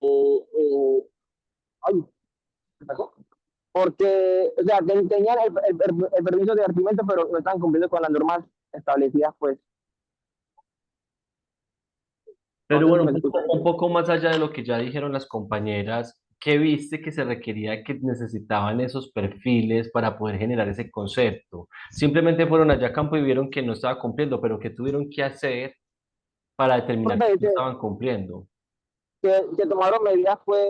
eh, ay, ¿qué pasó? Porque, o sea, tenían el permiso de divertimento, pero no estaban cumpliendo con las normas establecidas, pues, no Pero sé si bueno, me escuchan. un poco más allá de lo que ya dijeron las compañeras, ¿qué viste que se requería que necesitaban esos perfiles para poder generar ese concepto? Simplemente fueron allá a campo y vieron que no estaba cumpliendo, pero ¿qué tuvieron que hacer para determinar que Porque no estaban cumpliendo? que tomaron medidas, pues,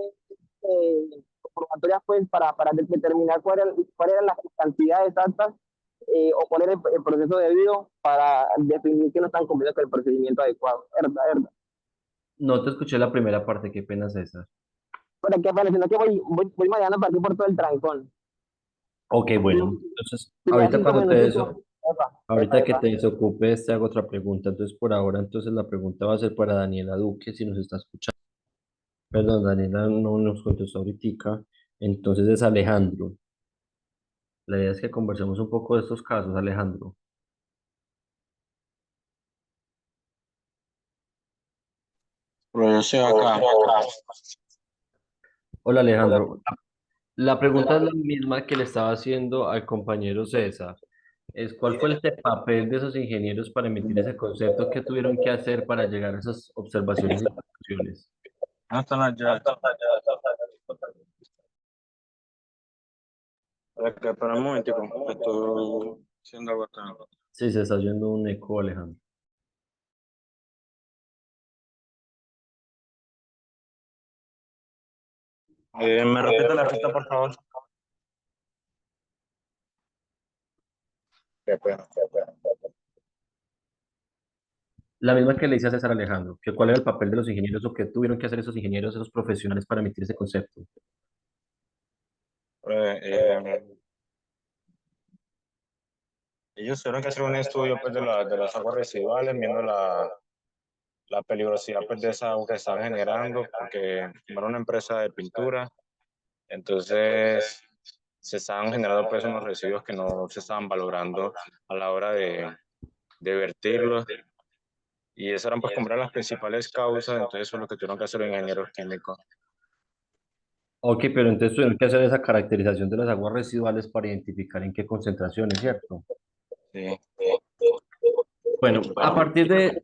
comprobatorias, pues, para determinar cuál eran las cantidades exactas o cuál era el proceso debido para definir que no están cumpliendo con el procedimiento adecuado. ¿Verdad? ¿Verdad? No te escuché la primera parte, qué pena, César. Pero que parece que voy mañana para aquí por todo el trancón. Ok, Y, bueno, entonces y ya ahorita 5 minuticos. Epa, epa, ahorita que epa. te desocupes, te hago otra pregunta. Entonces, por ahora, entonces la pregunta va a ser para Daniela Duque, si nos está escuchando. Perdón, Daniela no nos contestó ahorita. Entonces es Alejandro. La idea es que conversemos un poco de estos casos, Alejandro. Pero yo soy acá. Hola, Alejandro. La pregunta es la misma que le estaba haciendo al compañero César. ¿Cuál fue el papel de esos ingenieros para emitir ese concepto? ¿Qué tuvieron que hacer para llegar a esas observaciones y conclusiones? ¿Dónde están las llaves? Espera un momentico. Estoy haciendo algo acá. Sí, se está oyendo un eco, Alejandro. ¿Me repite la pista, por favor? Qué pena, qué pena. La misma que le hice a César Alejandro, que cuál era el papel de los ingenieros o qué tuvieron que hacer esos ingenieros, esos profesionales para emitir ese concepto. Eh, eh, Ellos tuvieron que hacer un estudio pues, de las aguas residuales, viendo la peligrosidad pues, de esa agua que estaban generando, porque como era una empresa de pintura, entonces se estaban generando pues, unos residuos que no se estaban valorando a la hora de vertirlos. Y esas eran pues como eran las principales causas, entonces eso es lo que tuvieron que hacer los ingenieros químicos. Ok, pero entonces tuvieron que hacer esa caracterización de las aguas residuales para identificar en qué concentraciones, ¿cierto? Sí. Bueno, a partir de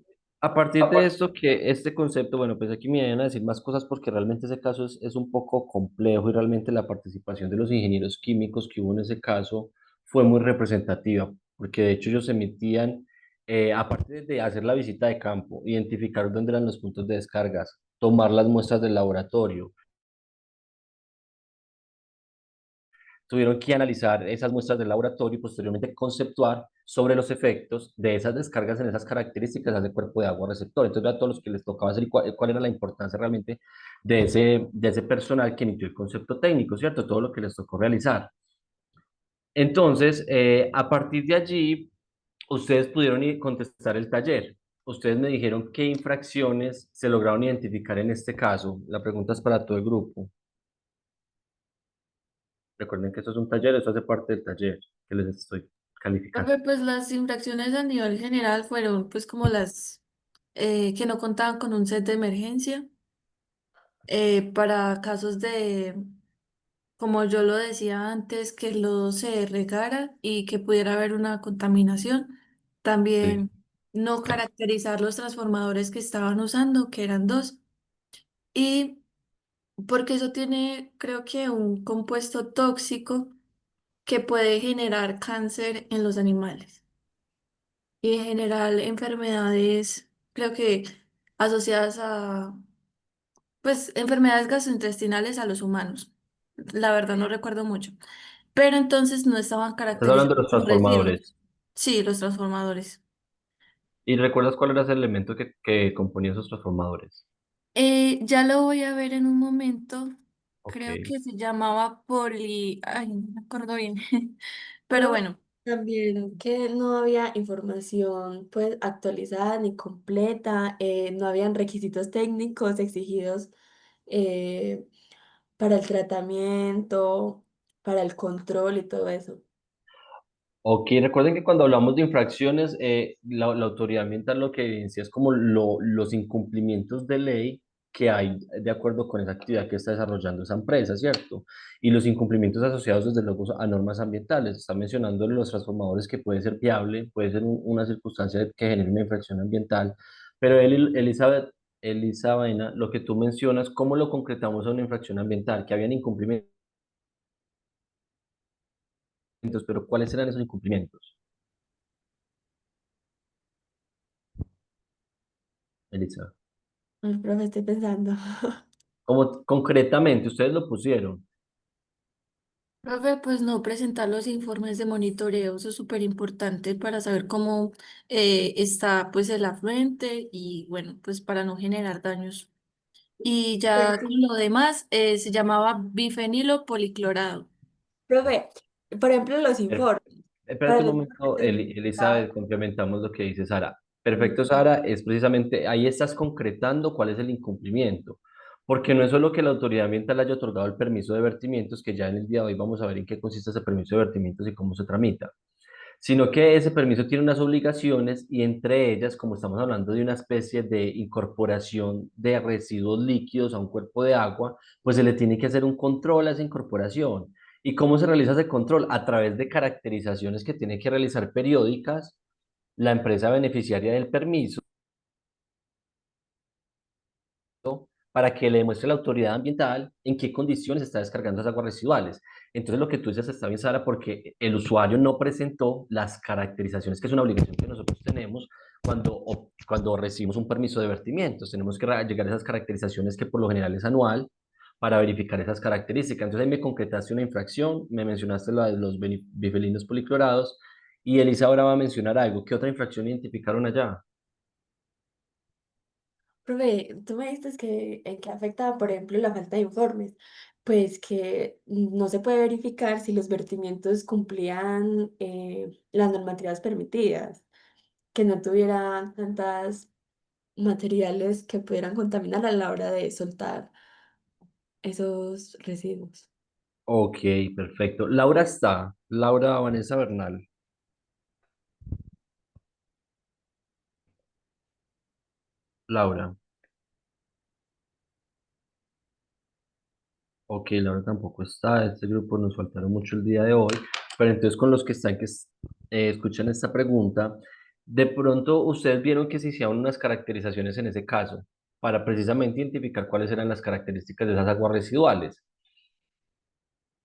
esto que este concepto, bueno, pues aquí me vienen a decir más cosas porque realmente ese caso es un poco complejo y realmente la participación de los ingenieros químicos que hubo en ese caso fue muy representativa, porque de hecho ellos emitían, aparte de hacer la visita de campo, identificar dónde eran los puntos de descargas, tomar las muestras del laboratorio, tuvieron que analizar esas muestras del laboratorio y posteriormente conceptuar sobre los efectos de esas descargas en esas características de ese cuerpo de agua receptor. Entonces, a todos los que les tocaba hacer cuál era la importancia realmente de ese personal que emitió el concepto técnico, ¿cierto? Todo lo que les tocó realizar. Entonces, a partir de allí, ustedes pudieron contestar el taller. Ustedes me dijeron qué infracciones se lograron identificar en este caso. La pregunta es para todo el grupo. Recuerden que esto es un taller, esto hace parte del taller que les estoy calificando. Profe, pues las infracciones a nivel general fueron pues como las que no contaban con un set de emergencia para casos de, como yo lo decía antes, que el lodo se regara y que pudiera haber una contaminación. Sí. También no caracterizar los transformadores que estaban usando, que eran dos. Y porque eso tiene, creo que, un compuesto tóxico que puede generar cáncer en los animales. Y en general enfermedades, creo que asociadas a, pues, enfermedades gastrointestinales a los humanos. La verdad no recuerdo mucho. Pero entonces no estaban Estás hablando de caracterizados los los residuos. transformadores. Sí, los transformadores. ¿Y recuerdas cuál era ese elemento que componía esos transformadores? Ya lo voy a ver en un momento. Ok. Creo que se llamaba poli... Ay, no me acuerdo bien. Pero Pero bueno. también que no había información pues actualizada ni completa, no habían requisitos técnicos exigidos eh, para el tratamiento, para el control y todo eso. Ok, recuerden que cuando hablamos de infracciones, la autoridad ambiental lo que evidencia es como los incumplimientos de ley que hay de acuerdo con esa actividad que está desarrollando esa empresa, ¿cierto? Y los incumplimientos asociados desde luego a normas ambientales. Está mencionando los transformadores que puede ser viable, puede ser una circunstancia que genere una infracción ambiental, pero Elisa Vaina, lo que tú mencionas, ¿cómo lo concretamos a una infracción ambiental? Que habían incumplimientos, pero ¿cuáles eran esos incumplimientos? Elisa. Profe, estoy pensando. ¿Cómo concretamente ustedes lo pusieron? Profe, pues no presentar los informes de monitoreo, eso es súper importante para saber cómo está pues el afluente y bueno, pues para no generar daños. Y Pues ya con sí. lo demás se llamaba bifenilo policlorado. Profe, por ejemplo, los informes. Para Espérate un los informes momento, se Elizabeth, necesitaba. complementamos lo que dice Sara. Perfecto, Sara, es precisamente ahí estás concretando cuál es el incumplimiento, porque no es solo que la autoridad ambiental haya otorgado el permiso de vertimientos, que ya en el día de hoy vamos a ver en qué consiste ese permiso de vertimientos y cómo se tramita, sino que ese permiso tiene unas obligaciones y entre ellas, como estamos hablando de una especie de incorporación de residuos líquidos a un cuerpo de agua, pues se le tiene que hacer un control a esa incorporación. ¿Y cómo se realiza ese control? A través de caracterizaciones que tiene que realizar periódicas la empresa beneficiaria del permiso para que le demuestre a la autoridad ambiental en qué condiciones está descargando esas aguas residuales. Entonces, lo que tú dices está bien, Sara, porque el usuario no presentó las caracterizaciones, que es una obligación que nosotros tenemos cuando recibimos un permiso de vertimientos. Tenemos que llegar a esas caracterizaciones que por lo general es anual para verificar esas características. Entonces, ahí me concretaste una infracción, me mencionaste la de los bifenilos policlorados y Elisa ahora va a mencionar algo. ¿Qué otra infracción identificaron allá? Profe, tú me dices que en qué afecta, por ejemplo, la falta de informes. Pues que no se puede verificar si los vertimientos cumplían las normativas permitidas, que no tuvieran tantas materiales que pudieran contaminar a la hora de soltar esos residuos. Ok, perfecto. Laura está, Laura Vanessa Bernal. Laura. Ok, Laura tampoco está. Este grupo nos faltaron mucho el día de hoy. Pero entonces con los que están escuchan esta pregunta, de pronto ustedes vieron que se hicieron unas caracterizaciones en ese caso para precisamente identificar cuáles eran las características de esas aguas residuales.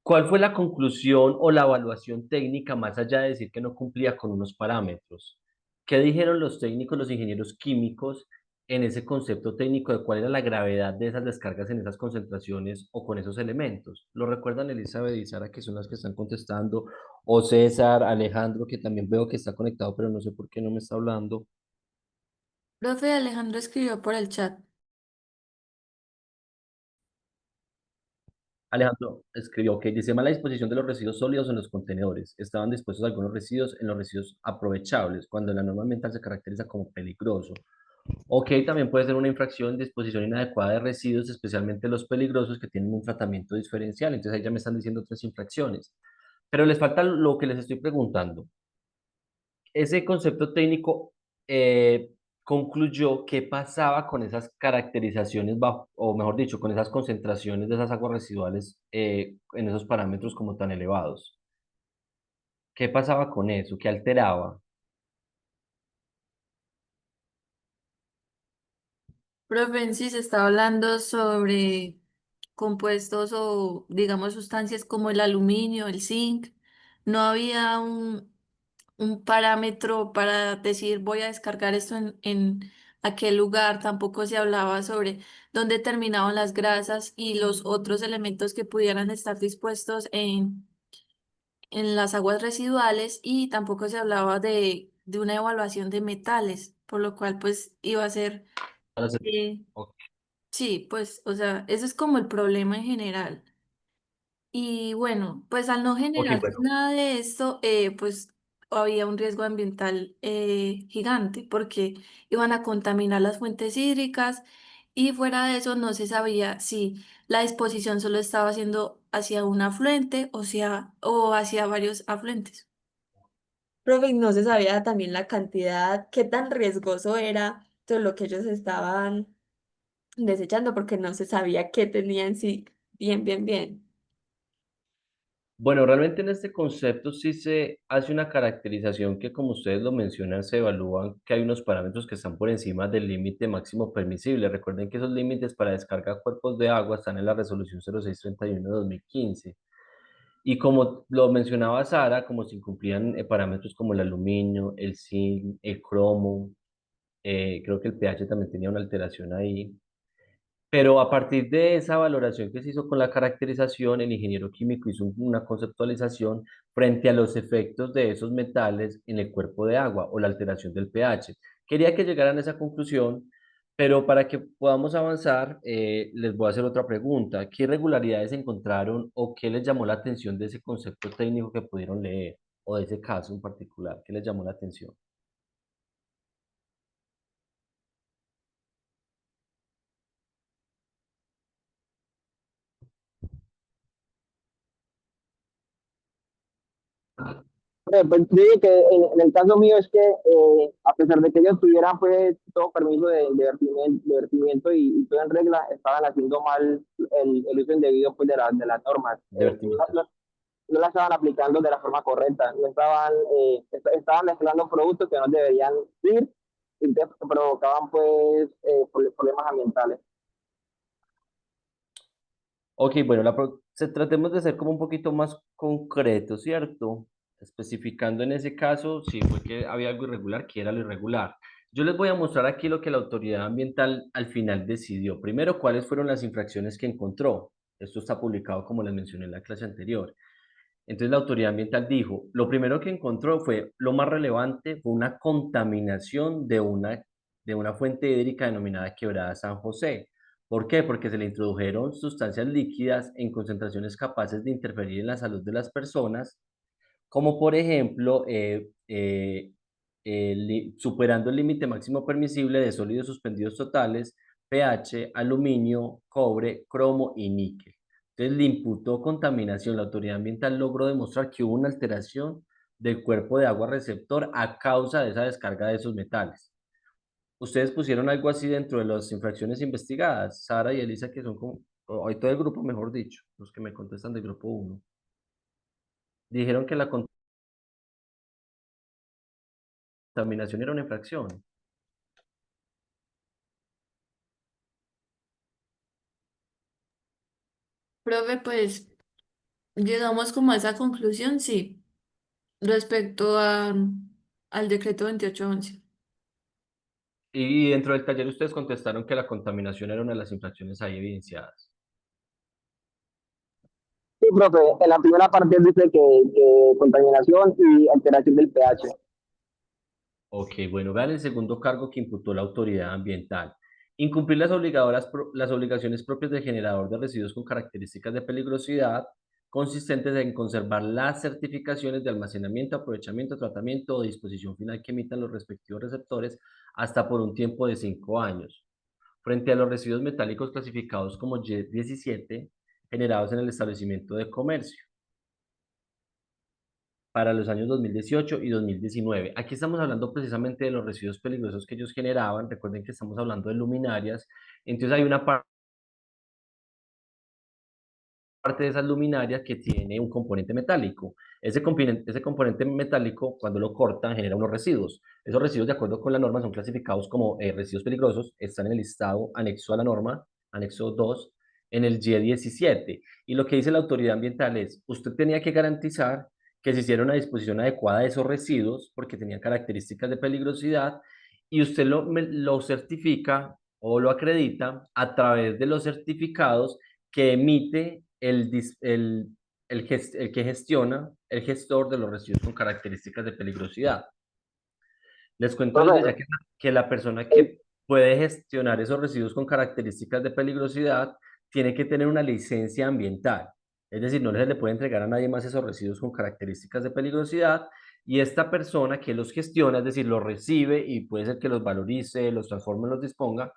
¿Cuál fue la conclusión o la evaluación técnica más allá de decir que no cumplía con unos parámetros? ¿Qué dijeron los técnicos, los ingenieros químicos en ese concepto técnico de cuál era la gravedad de esas descargas en esas concentraciones o con esos elementos? ¿Lo recuerdan Elizabeth y Sara, que son las que están contestando? O César, Alejandro, que también veo que está conectado, pero no sé por qué no me está hablando. Profe, Alejandro escribió por el chat. Alejandro escribió que dice mala disposición de los residuos sólidos en los contenedores. Estaban dispuestos algunos residuos en los residuos aprovechables, cuando la norma ambiental se caracteriza como peligroso. Ok, también puede ser una infracción de disposición inadecuada de residuos, especialmente los peligrosos que tienen un tratamiento diferencial. Entonces ahí ya me están diciendo otras infracciones. Pero les falta lo que les estoy preguntando. Ese concepto técnico eh, concluyó qué pasaba con esas caracterizaciones, o mejor dicho, con esas concentraciones de esas aguas residuales en esos parámetros como tan elevados. ¿Qué pasaba con eso? ¿Qué alteraba? Profe, en sí se está hablando sobre compuestos o, digamos, sustancias como el aluminio, el zinc. No había un parámetro para decir voy a descargar esto en aquel lugar. Tampoco se hablaba sobre dónde terminaban las grasas y los otros elementos que pudieran estar dispuestos en las aguas residuales y tampoco se hablaba de una evaluación de metales, por lo cual pues iba a ser... Ahora se- eh, Ok, Sí, pues, o sea, ese es como el problema en general. Y bueno, pues al no ok, generarse bueno. nada de esto, pues había un riesgo ambiental gigante porque iban a contaminar las fuentes hídricas y fuera de eso no se sabía si la disposición solo estaba haciendo hacia un afluente o hacia varios afluentes. Profe, y no se sabía también la cantidad, qué tan riesgoso era todo lo que ellos estaban desechando porque no se sabía qué tenía en sí bien. Bueno, realmente en este concepto sí se hace una caracterización que, como ustedes lo mencionan, se evalúan que hay unos parámetros que están por encima del límite máximo permisible. Recuerden que esos límites para descarga de cuerpos de agua están en la resolución 0631 de 2015. Y como lo mencionaba Sara, como se incumplían parámetros como el aluminio, el zinc, el cromo, creo que el pH también tenía una alteración ahí. Pero a partir de esa valoración que se hizo con la caracterización, el ingeniero químico hizo una conceptualización frente a los efectos de esos metales en el cuerpo de agua o la alteración del pH. Quería que llegaran a esa conclusión, pero para que podamos avanzar, les voy a hacer otra pregunta. ¿Qué irregularidades encontraron o qué les llamó la atención de ese concepto técnico que pudieron leer o de ese caso en particular? ¿Qué les llamó la atención? Pues digo que en el caso mío es que a pesar de que ellos tuvieran pues todo permiso de vertimiento y todo en regla, estaban haciendo mal el uso indebido pues de las normas. De vertimientos. No la estaban aplicando de la forma correcta, no estaban, estaban mezclando productos que no deberían ir y que provocaban pues problemas ambientales. Ok, bueno, tratemos de ser como un poquito más concreto, ¿cierto? Especificando en ese caso si fue que había algo irregular, qué era lo irregular. Yo les voy a mostrar aquí lo que la autoridad ambiental al final decidió. Primero, cuáles fueron las infracciones que encontró. Esto está publicado como les mencioné en la clase anterior. Entonces la autoridad ambiental dijo, lo primero que encontró fue, lo más relevante, fue una contaminación de una fuente hídrica denominada Quebrada San José. ¿Por qué? Porque se le introdujeron sustancias líquidas en concentraciones capaces de interferir en la salud de las personas, como por ejemplo, superando el límite máximo permisible de sólidos suspendidos totales, pH, aluminio, cobre, cromo y níquel. Entonces le imputó contaminación. La autoridad ambiental logró demostrar que hubo una alteración del cuerpo de agua receptor a causa de esa descarga de esos metales. Ustedes pusieron algo así dentro de las infracciones investigadas, Sara y Elisa, que son como, hoy todo el grupo, mejor dicho, los que me contestan del grupo uno. Dijeron que la contaminación era una infracción. Profe, pues llegamos como a esa conclusión, sí, respecto al decreto 2811. Y dentro del taller ustedes contestaron que la contaminación era una de las infracciones ahí evidenciadas. Sí, profe, en la primera parte dice que contaminación y alteración del pH. Ok, bueno, vean el segundo cargo que imputó la autoridad ambiental. Incumplir las obligaciones propias del generador de residuos con características de peligrosidad consistentes en conservar las certificaciones de almacenamiento, aprovechamiento, tratamiento o disposición final que emitan los respectivos receptores hasta por un tiempo de 5 años. Frente a los residuos metálicos clasificados como Y17 generados en el establecimiento de comercio para los años 2018 y 2019. Aquí estamos hablando precisamente de los residuos peligrosos que ellos generaban. Recuerden que estamos hablando de luminarias. Entonces hay una parte de esas luminarias que tiene un componente metálico. Ese componente metálico, cuando lo cortan, genera unos residuos. Esos residuos, de acuerdo con la norma, son clasificados como residuos peligrosos. Están en el listado anexo a la norma, anexo 2, en el G17. Y lo que dice la autoridad ambiental es, usted tenía que garantizar que se hiciera una disposición adecuada de esos residuos, porque tenían características de peligrosidad, y usted lo certifica o lo acredita a través de los certificados que emite el que gestiona, el gestor de los residuos con características de peligrosidad. Les cuento desde Profe, ya que la persona que puede gestionar esos residuos con características de peligrosidad tiene que tener una licencia ambiental. Es decir, no se le puede entregar a nadie más esos residuos con características de peligrosidad y esta persona que los gestiona, es decir, los recibe y puede ser que los valorice, los transforme, los disponga,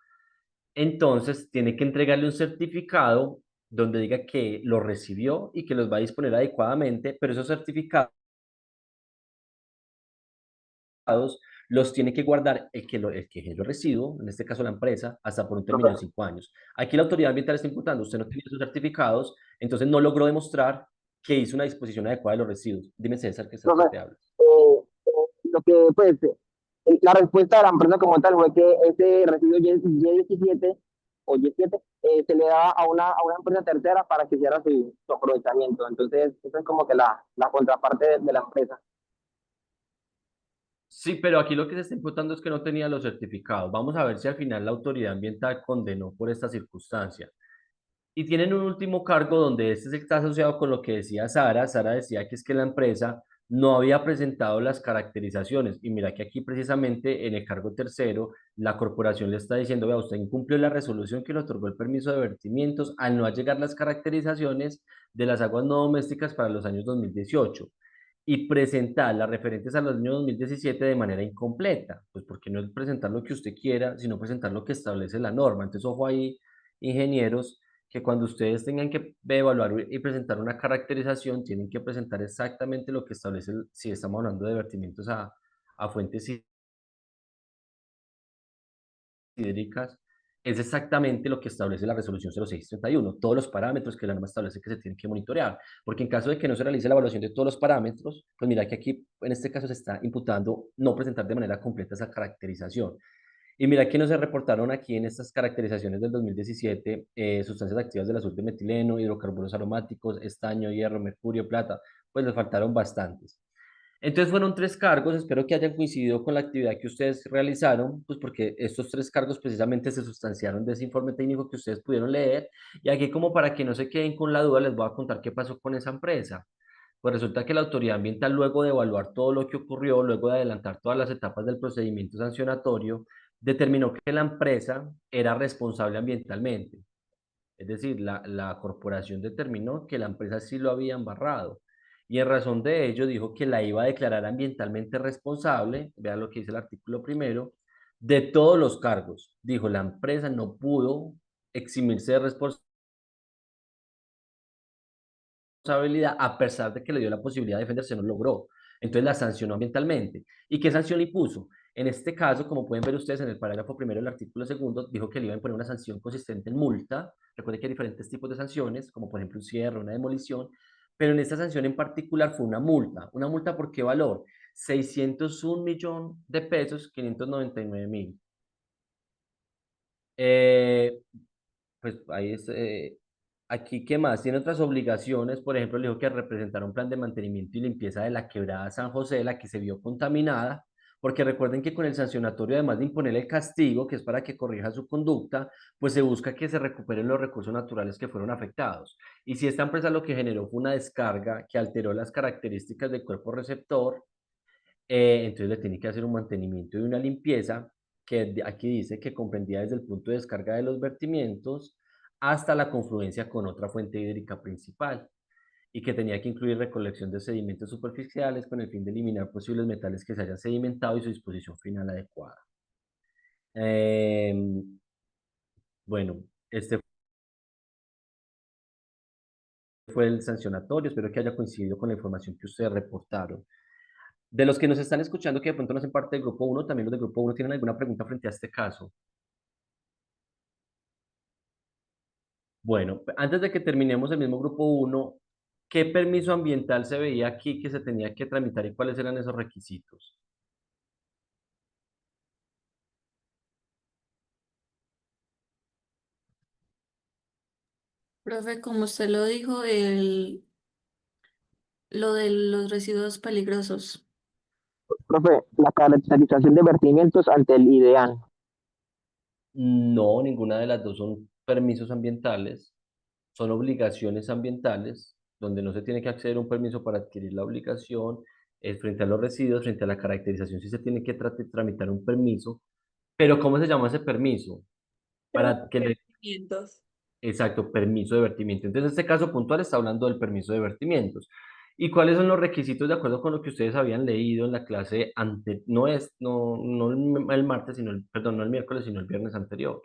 entonces tiene que entregarle un certificado donde diga que lo recibió y que los va a disponer adecuadamente, pero esos certificados los tiene que guardar el que generó el residuo, en este caso la empresa, hasta por un término de Profe, 5 años. Aquí la autoridad ambiental está imputando, usted no tenía sus certificados, entonces no logró demostrar que hizo una disposición adecuada de los residuos. Dime, César, que es el que profe, te habla. lo que, pues, la respuesta de la empresa como tal fue que ese residuo Y17 o Y7 se le daba a una empresa tercera para que hiciera su aprovechamiento. Entonces, eso es como que la contraparte de la empresa. Sí, pero aquí lo que se está imputando es que no tenía los certificados. Vamos a ver si al final la autoridad ambiental condenó por esta circunstancia. Y tienen un último cargo donde este está asociado con lo que decía Sara. Sara decía que es que la empresa no había presentado las caracterizaciones. Y mira que aquí precisamente en el cargo tercero, la corporación le está diciendo, vea, usted incumplió la resolución que le otorgó el permiso de vertimientos al no llegar las caracterizaciones de las aguas no domésticas para los años 2018 y presentar las referentes a los años 2017 de manera incompleta. Pues porque no es presentar lo que usted quiera, sino presentar lo que establece la norma. Entonces, ojo ahí, ingenieros, que cuando ustedes tengan que evaluar y presentar una caracterización, tienen que presentar exactamente lo que establece, si estamos hablando de vertimientos a fuentes hídricas, es exactamente lo que establece la resolución 0631, todos los parámetros que la norma establece que se tienen que monitorear, porque en caso de que no se realice la evaluación de todos los parámetros, pues mira que aquí en este caso se está imputando no presentar de manera completa esa caracterización. Y mira que no se reportaron aquí en estas caracterizaciones del 2017 sustancias activas del azul de metileno, hidrocarburos aromáticos, estaño, hierro, mercurio, plata, pues les faltaron bastantes. Entonces fueron 3 cargos, espero que hayan coincidido con la actividad que ustedes realizaron, pues porque estos 3 cargos precisamente se sustanciaron de ese informe técnico que ustedes pudieron leer. Y aquí como para que no se queden con la duda, les voy a contar qué pasó con esa empresa. Pues resulta que la autoridad ambiental, luego de evaluar todo lo que ocurrió, luego de adelantar todas las etapas del procedimiento sancionatorio, determinó que la empresa era responsable ambientalmente. Es decir, la corporación determinó que la empresa sí lo había embarrado. Y en razón de ello dijo que la iba a declarar ambientalmente responsable, vean lo que dice el artículo primero, de todos los cargos. Dijo, la empresa no pudo eximirse de responsabilidad a pesar de que le dio la posibilidad de defenderse, no logró. Entonces la sancionó ambientalmente. ¿Y qué sanción le puso? En este caso, como pueden ver ustedes en el parágrafo primero del artículo segundo, dijo que le iba a imponer una sanción consistente en multa. Recuerden que hay diferentes tipos de sanciones, como por ejemplo un cierre, una demolición, pero en esta sanción en particular fue una multa. ¿Una multa por qué valor? 601 millones de pesos, 599.000. Eh, pues ahí es, aquí, ¿qué más? Tiene otras obligaciones, por ejemplo, le dijo que representar un plan de mantenimiento y limpieza de la quebrada San José, la que se vio contaminada, porque recuerden que con el sancionatorio, además de imponerle el castigo, que es para que corrija su conducta, pues se busca que se recuperen los recursos naturales que fueron afectados. Y si esta empresa lo que generó fue una descarga que alteró las características del cuerpo receptor, entonces le tiene que hacer un mantenimiento y una limpieza que aquí dice que comprendía desde el punto de descarga de los vertimientos hasta la confluencia con otra fuente hídrica principal y que tenía que incluir recolección de sedimentos superficiales con el fin de eliminar posibles metales que se hayan sedimentado y su disposición final adecuada. Bueno, este fue el sancionatorio, espero que haya coincidido con la información que ustedes reportaron. De los que nos están escuchando que de pronto no hacen parte del grupo uno, también los del grupo uno tienen alguna pregunta frente a este caso. Bueno, antes de que terminemos el mismo grupo uno, ¿qué permiso ambiental se veía aquí que se tenía que tramitar y cuáles eran esos requisitos? Profe, como usted lo dijo, lo de los residuos peligrosos. Profe, la caracterización de vertimientos ante el IDEAN. No, ninguna de las dos son permisos ambientales, son obligaciones ambientales, donde no se tiene que acceder a un permiso para adquirir la obligación, frente a los residuos, frente a la caracterización, sí se tiene que tramitar un permiso, pero ¿cómo se llama ese permiso? Para que le Procedimientos. Exacto, permiso de vertimiento. Entonces, en este caso puntual está hablando del permiso de vertimientos. ¿Y cuáles son los requisitos de acuerdo con lo que ustedes habían leído en la clase no el martes, perdón, no el miércoles, sino el viernes anterior?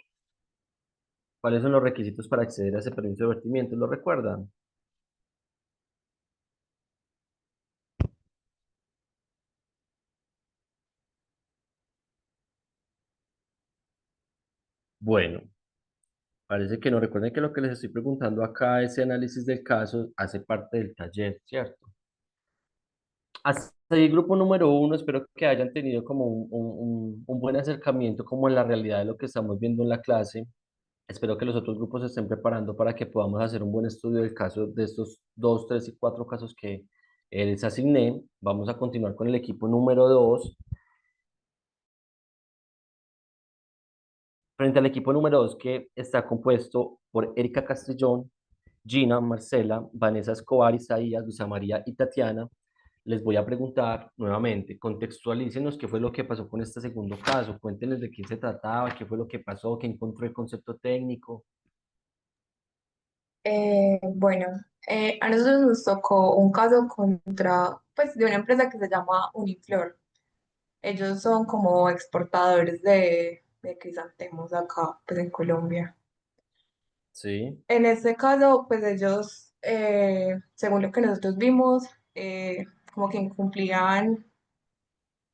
¿Cuáles son los requisitos para acceder a ese permiso de vertimiento? ¿Lo recuerdan? Bueno, parece que no. Recuerden que lo que les estoy preguntando acá, ese análisis del caso, hace parte del taller, ¿cierto? Hasta el grupo número uno, espero que hayan tenido como un buen acercamiento como en la realidad de lo que estamos viendo en la clase. Espero que los otros grupos se estén preparando para que podamos hacer un buen estudio del caso de estos dos, tres y cuatro casos que les asigné. Vamos a continuar con el equipo número dos. Frente al equipo número dos, que está compuesto por Erika Castellón, Gina, Marcela, Vanessa Escobar, Isaías, Luisa María y Tatiana, les voy a preguntar nuevamente, contextualícenos qué fue lo que pasó con este segundo caso, cuéntenos de qué se trataba, qué fue lo que pasó, qué encontró el concepto técnico. Bueno, a nosotros nos tocó un caso contra, pues, de una empresa que se llama Uniflor. Ellos son como exportadores de crisantemos acá, pues, en Colombia. Sí, En este caso, pues, ellos, según lo que nosotros vimos, como que incumplían,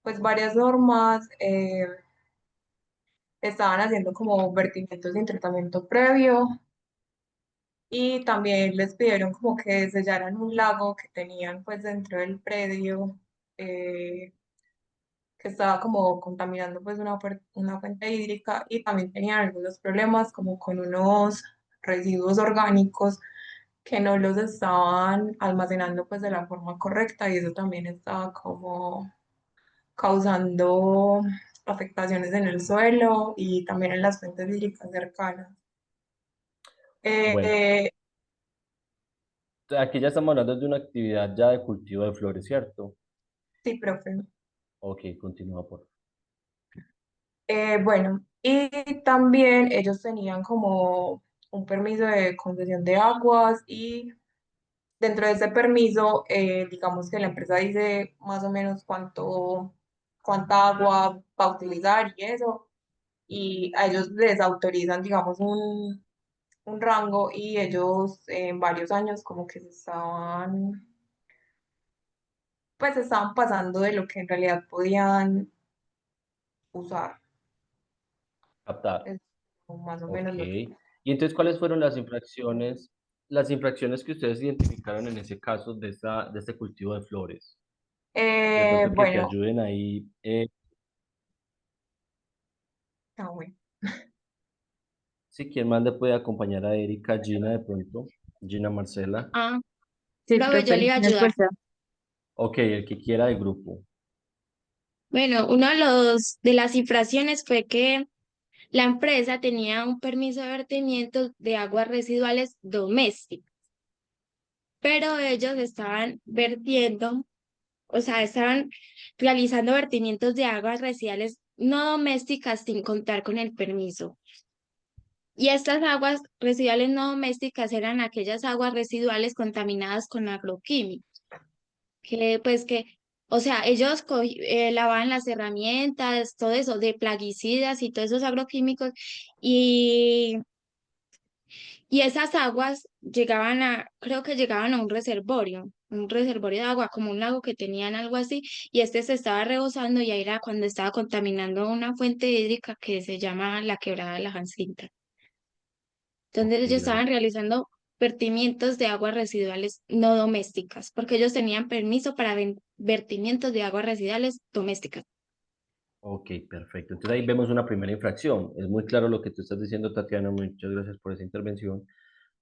pues, varias normas, estaban haciendo como vertimientos sin tratamiento previo. Y también les pidieron como que sellaran un lago que tenían pues dentro del predio, eh, que estaba como contaminando pues una fuente hídrica, y también tenían algunos problemas como con unos residuos orgánicos que no los estaban almacenando pues de la forma correcta, y eso también estaba como causando afectaciones en el suelo y también en las fuentes hídricas cercanas. bueno, Eh, aquí ya estamos hablando de una actividad ya de cultivo de flores, ¿cierto? sí, profe. Ok, continúa por. Bueno, y también ellos tenían como un permiso de concesión de aguas, y dentro de ese permiso, digamos que la empresa dice más o menos cuánta agua va a utilizar y eso, y a ellos les autorizan, digamos, un rango, y ellos en varios años como que pues estaban pasando de lo que en realidad podían usar. Captar. Es más o Ok. menos lo que... Y entonces, ¿cuáles fueron las infracciones que ustedes identificaron en ese caso de este cultivo de flores? De pronto que te Bueno, ayuden ahí. bueno. Si quien más le puede acompañar a Erika, Gina de pronto, Gina Marcela. Ah, Sí, profe, yo le profe, iba a ¿me ayudar. escucha? Ok, el que quiera del grupo. Bueno, uno de las infracciones fue que la empresa tenía un permiso de vertimiento de aguas residuales domésticas, pero ellos estaban vertiendo, o sea, estaban realizando vertimientos de aguas residuales no domésticas sin contar con el permiso. Y estas aguas residuales no domésticas eran aquellas aguas residuales contaminadas con agroquímicos. Que pues que, o sea, ellos lavaban las herramientas, todo eso de plaguicidas y todos esos agroquímicos, y, y esas aguas llegaban creo que llegaban a un reservorio de agua, como un lago que tenían algo así, y este se estaba rebosando, y ahí era cuando estaba contaminando una fuente hídrica que se llama la Quebrada de la Jacinta. Entonces Ok, ellos estaban realizando vertimientos de aguas residuales no domésticas, porque ellos tenían permiso para vertimientos de aguas residuales domésticas. ok, perfecto. Entonces ahí vemos una primera infracción. Es muy claro lo que tú estás diciendo, Tatiana. Muchas gracias por esa intervención.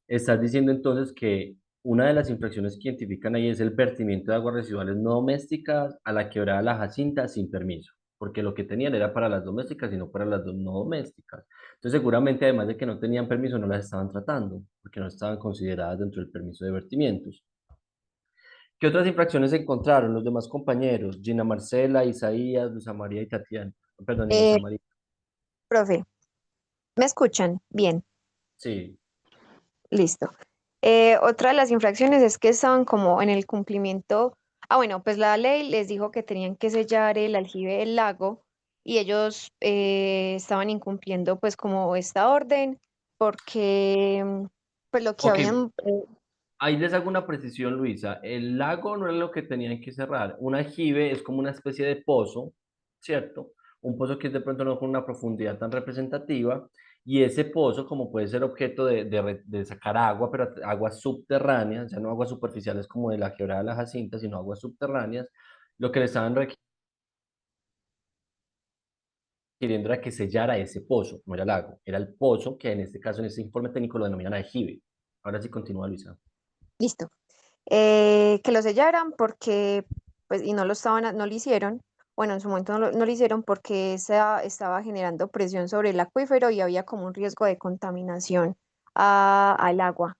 Estás diciendo entonces que una de las infracciones que identifican ahí es el vertimiento de aguas residuales no domésticas a la Quebrada La Jacinta sin permiso, porque lo que tenían era para las domésticas y no para las no domésticas. Entonces seguramente además de que no tenían permiso, no las estaban tratando, porque no estaban consideradas dentro del permiso de vertimientos. ¿Qué otras infracciones encontraron los demás compañeros? Gina Marcela, Isaías, Luisa María y Tatiana. Perdón, y Luisa Eh, María. profe, ¿me escuchan? Bien, Sí. listo. Otra de las infracciones es que estaban como en el cumplimiento. Ah, bueno, pues la ley les dijo que tenían que sellar el aljibe del lago, y ellos estaban incumpliendo pues como esta orden porque pues lo que Ok, habían... ahí les hago una precisión, Luisa. El lago no es lo que tenían que cerrar. Un aljibe es como una especie de pozo, ¿cierto? Un pozo que es de pronto no con una profundidad tan representativa, y ese pozo, como puede ser objeto de sacar agua, pero aguas subterráneas, ya no aguas superficiales como de la quebrada de la Jacinta, sino aguas subterráneas, lo que le estaban requiriendo era que sellara ese pozo, no era el lago, era el pozo que en este caso, en este informe técnico, lo denominan aljibe. Ahora sí continúa, Luisa. Listo. Que lo sellaran porque, pues, y no lo estaban, no lo hicieron. Bueno, en su momento no lo hicieron porque estaba generando presión sobre el acuífero y había como un riesgo de contaminación al agua.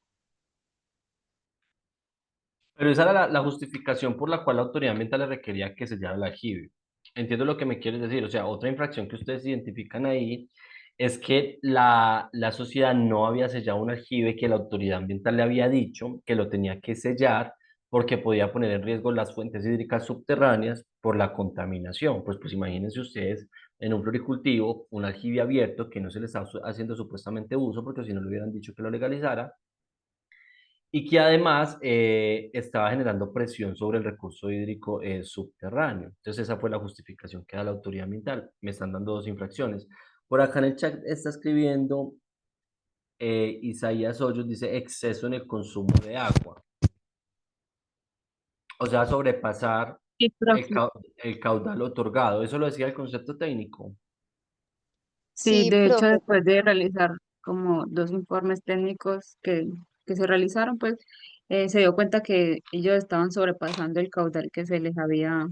Pero esa era la justificación por la cual la autoridad ambiental le requería que sellara el aljibe. Entiendo lo que me quieres decir. O sea, otra infracción que ustedes identifican ahí es que la sociedad no había sellado un aljibe que la autoridad ambiental le había dicho que lo tenía que sellar porque podía poner en riesgo las fuentes hídricas subterráneas por la contaminación. Pues imagínense ustedes en un floricultivo un aljibe abierto que no se le está haciendo supuestamente uso porque si no le hubieran dicho que lo legalizara y que además estaba generando presión sobre el recurso hídrico subterráneo. Entonces esa fue la justificación que da la autoridad ambiental. Me están dando dos infracciones. Por acá en el chat está escribiendo Isaías Hoyos, dice exceso en el consumo de agua. O sea, sobrepasar Sí, profe. el caudal otorgado. Eso lo decía el concepto técnico. Sí, Sí, de hecho, profe. después de realizar como dos informes técnicos que se realizaron, pues se dio cuenta que ellos estaban sobrepasando el caudal que se les había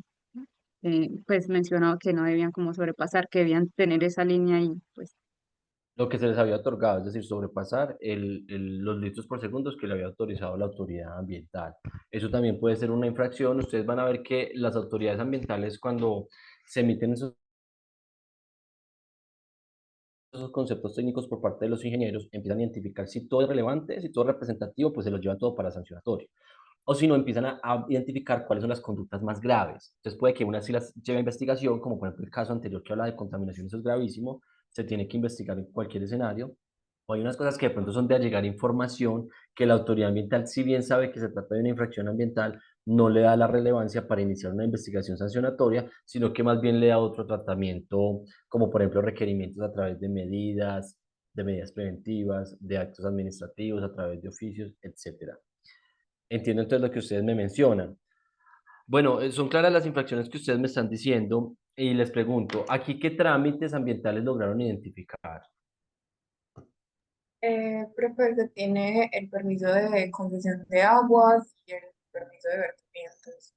pues mencionado que no debían como sobrepasar, que debían tener esa línea y pues Lo que se les había otorgado, es decir, sobrepasar los litros por segundo que le había autorizado la autoridad ambiental. Eso también puede ser una infracción. Ustedes van a ver que las autoridades ambientales cuando se emiten esos conceptos técnicos por parte de los ingenieros, empiezan a identificar si todo es relevante, si todo es representativo, pues se los lleva todo para sancionatorio. O si no, empiezan a identificar cuáles son las conductas más graves. Entonces puede que una sí las lleve a investigación, como por ejemplo el caso anterior que habla de contaminación, eso es gravísimo, se tiene que investigar en cualquier escenario. O hay unas cosas que de pronto son de allegar información que la autoridad ambiental, si bien sabe que se trata de una infracción ambiental, no le da la relevancia para iniciar una investigación sancionatoria, sino que más bien le da otro tratamiento, como por ejemplo requerimientos a través de medidas preventivas, de actos administrativos, a través de oficios, etcétera. Entiendo entonces lo que ustedes me mencionan. Bueno, son claras las infracciones que ustedes me están diciendo y les pregunto, ¿aquí qué trámites ambientales lograron identificar? Profe, se tiene el permiso de concesión de aguas y el permiso de vertimientos.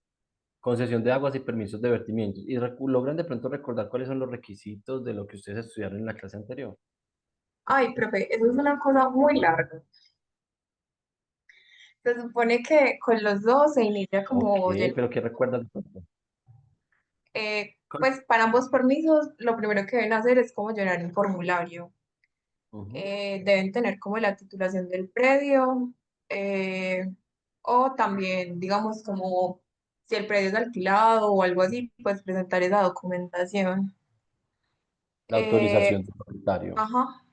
Concesión de aguas y permisos de vertimientos. ¿Y logran de pronto recordar cuáles son los requisitos de lo que ustedes estudiaron en la clase anterior? Ay, profe, eso es una cosa muy larga. Se supone que con los dos se inicia Ok, como pero ¿qué recuerdan de pronto? pues para ambos permisos, lo primero que deben hacer es como llenar un formulario. Ujú. Deben tener como la titulación del predio, eh, o también, digamos, como si el predio es alquilado o algo así, pues presentar esa documentación. La Eh, autorización del propietario. ajá.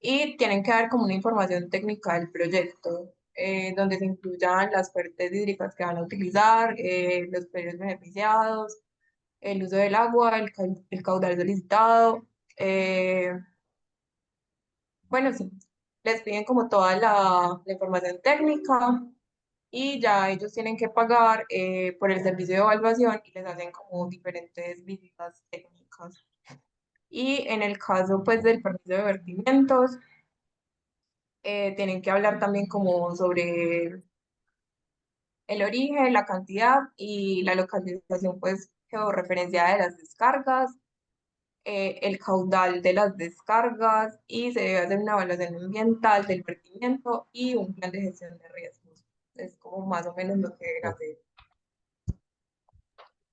Y tienen que dar como una información técnica del proyecto, donde se incluyan las fuentes hídricas que van a utilizar, los predios beneficiados, el uso del agua, el caudal solicitado. eh, bueno, sí, les piden como toda la información técnica y ya ellos tienen que pagar por el servicio de evaluación y les hacen como diferentes visitas técnicas. Y en el caso pues del permiso de vertimientos, tienen que hablar también como sobre el origen, la cantidad y la localización pues georreferenciada de las descargas, el caudal de las descargas y se debe hacer una evaluación ambiental del vertimiento y un plan de gestión de riesgos. Es como más o menos lo que deben Ok. hacer.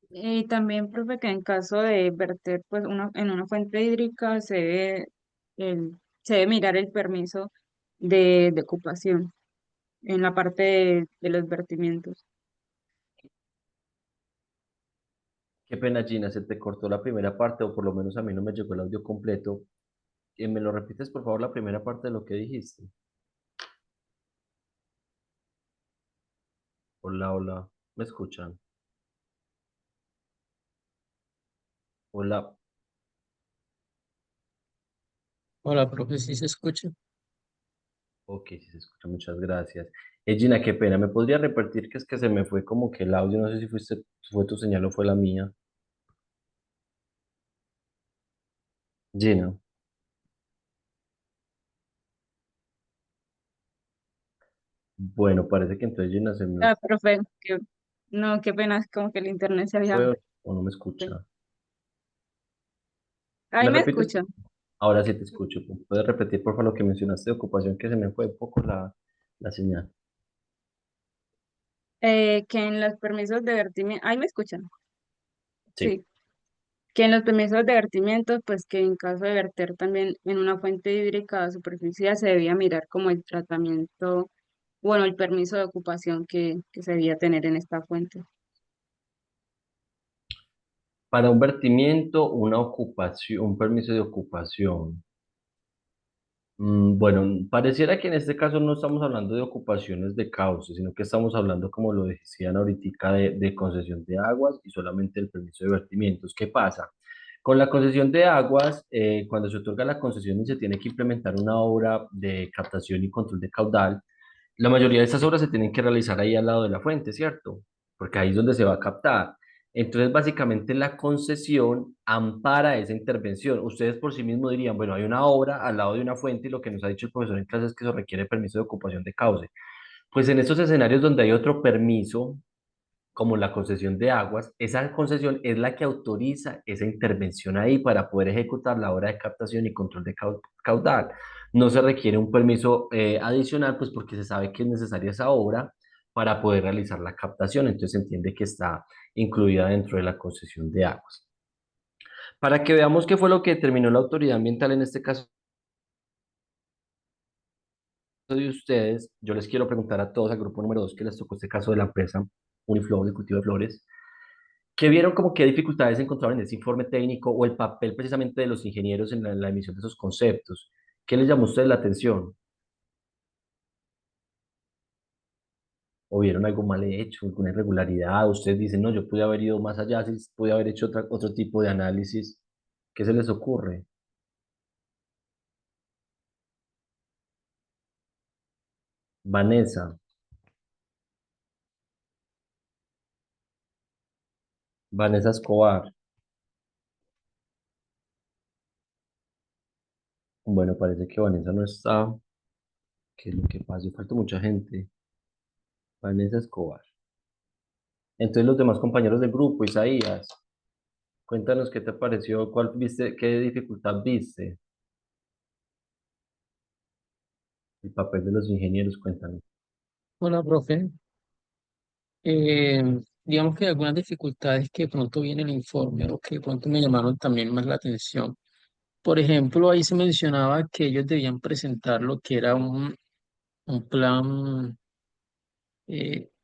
y también, profe, que en caso de verter pues en una fuente hídrica se debe mirar el permiso de ocupación en la parte de los vertimientos. Qué pena, Gina, se te cortó la primera parte, o por lo menos a mí no me llegó el audio completo. ¿Me lo repites, por favor, la primera parte de lo que dijiste? Hola, hola, ¿me escuchan? Hola. Hola, profe, ¿sí se escucha? Ok, sí se escucha, muchas gracias. Gina, qué pena, ¿me podría repetir que es que se me fue como que el audio? No sé si fue tu señal o fue la mía. Gina, bueno, parece que entonces Gina se me Ah, profe, no, qué pena, es como que el internet se había... fue o no me escucha. Ahí ¿Me me repites? escuchan. Ahora sí te escucho. ¿Puedes repetir, por favor, lo que mencionaste de ocupación, que se me fue un poco la señal? Que en los permisos de vertimiento, ahí me escuchan. Sí. Sí, que en los permisos de vertimiento, pues que en caso de verter también en una fuente hídrica superficial se debía mirar como el tratamiento, bueno, el permiso de ocupación que se debía tener en esta fuente. Para un vertimiento, una ocupación, un permiso de ocupación. Bueno, pareciera que en este caso no estamos hablando de ocupaciones de cauce, sino que estamos hablando, como lo decían ahorita, de concesión de aguas y solamente el permiso de vertimientos. ¿Qué pasa? Con la concesión de aguas, cuando se otorga la concesión y se tiene que implementar una obra de captación y control de caudal, la mayoría de estas obras se tienen que realizar ahí al lado de la fuente, ¿cierto? Porque ahí es donde se va a captar. Entonces, básicamente la concesión ampara esa intervención. Ustedes por sí mismos dirían, bueno, hay una obra al lado de una fuente y lo que nos ha dicho el profesor en clase es que eso requiere permiso de ocupación de cauce. Pues en estos escenarios donde hay otro permiso, como la concesión de aguas, esa concesión es la que autoriza esa intervención ahí para poder ejecutar la obra de captación y control de caudal. No se requiere un permiso adicional, pues porque se sabe que es necesaria esa obra para poder realizar la captación, entonces se entiende que está incluida dentro de la concesión de aguas. Para que veamos qué fue lo que determinó la autoridad ambiental en este caso de ustedes, yo les quiero preguntar a todos, al grupo número 2 que les tocó este caso de la empresa Uniflor, de cultivo de flores, ¿qué vieron como qué dificultades encontraron en ese informe técnico o el papel precisamente de los ingenieros en la emisión de esos conceptos? ¿Qué les llamó a ustedes la atención? ¿O vieron algo mal hecho, alguna irregularidad? Ustedes dicen, no, yo pude haber ido más allá, si pude haber hecho otro tipo de análisis. ¿Qué se les ocurre? Vanessa, Vanessa Escobar. Bueno, parece que Vanessa no está. ¿Qué es lo que pasa? Falta mucha gente. Vanessa Escobar. Entonces los demás compañeros del grupo, Isaías, cuéntanos qué te pareció, cuál viste, qué dificultad viste, el papel de los ingenieros, cuéntanos. Hola, profe. Eh, digamos que algunas dificultades que de pronto vi en el informe o que de pronto me llamaron también más la atención. Por ejemplo, ahí se mencionaba que ellos debían presentar lo que era un plan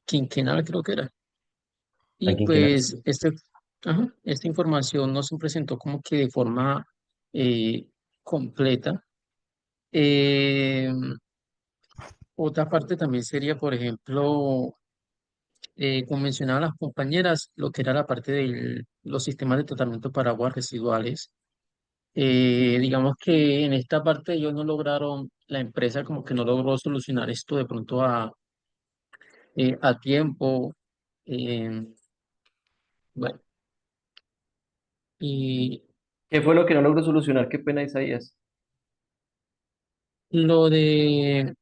quinquenal, creo que era. Y ¿Alguien quién pues esta información no se presentó como que de forma completa. Eh, Otra parte también sería, por ejemplo, como mencionaban las compañeras, lo que era la parte de los sistemas de tratamiento para aguas residuales. Digamos que en esta parte ellos no lograron, la empresa como que no logró solucionar esto de pronto a tiempo. eh, bueno, y ¿Qué fue lo que no logró solucionar? Qué pena, Isaías. lo de,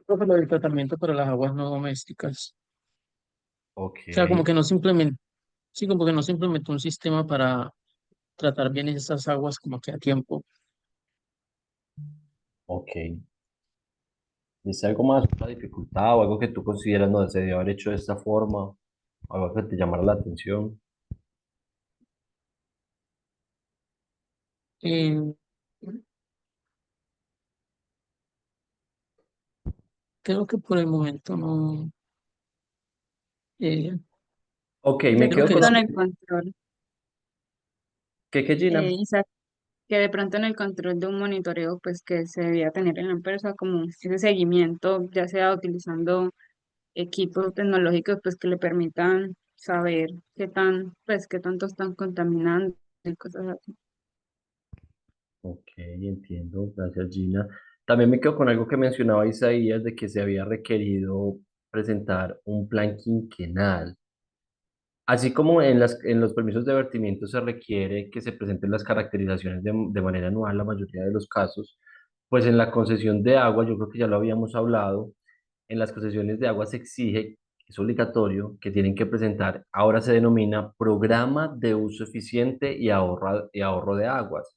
creo que lo del tratamiento para las aguas no domésticas. Ok, O sea, como que no se implementó, sí, como que no se implementó un sistema para tratar bien esas aguas como que a tiempo. ok. ¿Dice algo más, una dificultad o algo que tú consideras no se debió haber hecho de esta forma? Algo que te llamara la atención. Eh, Creo que por el momento no. eh, Ok, De me Creo quedo que con pronto lo en sí. que... el control, Gina? Isaac, que de pronto en el control de un monitoreo, pues que se debía tener en la empresa, como ese seguimiento, ya sea utilizando equipos tecnológicos, pues que le permitan saber qué tan, pues qué tanto están contaminando y cosas así. Ok, entiendo. Gracias, Gina. También me quedo con algo que mencionaba Isaías de que se había requerido presentar un plan quinquenal. Así como en los permisos de vertimiento se requiere que se presenten las caracterizaciones de manera anual, la mayoría de los casos, pues en la concesión de agua, yo creo que ya lo habíamos hablado, en las concesiones de agua se exige, es obligatorio, que tienen que presentar, ahora se denomina programa de uso eficiente y ahorro de aguas.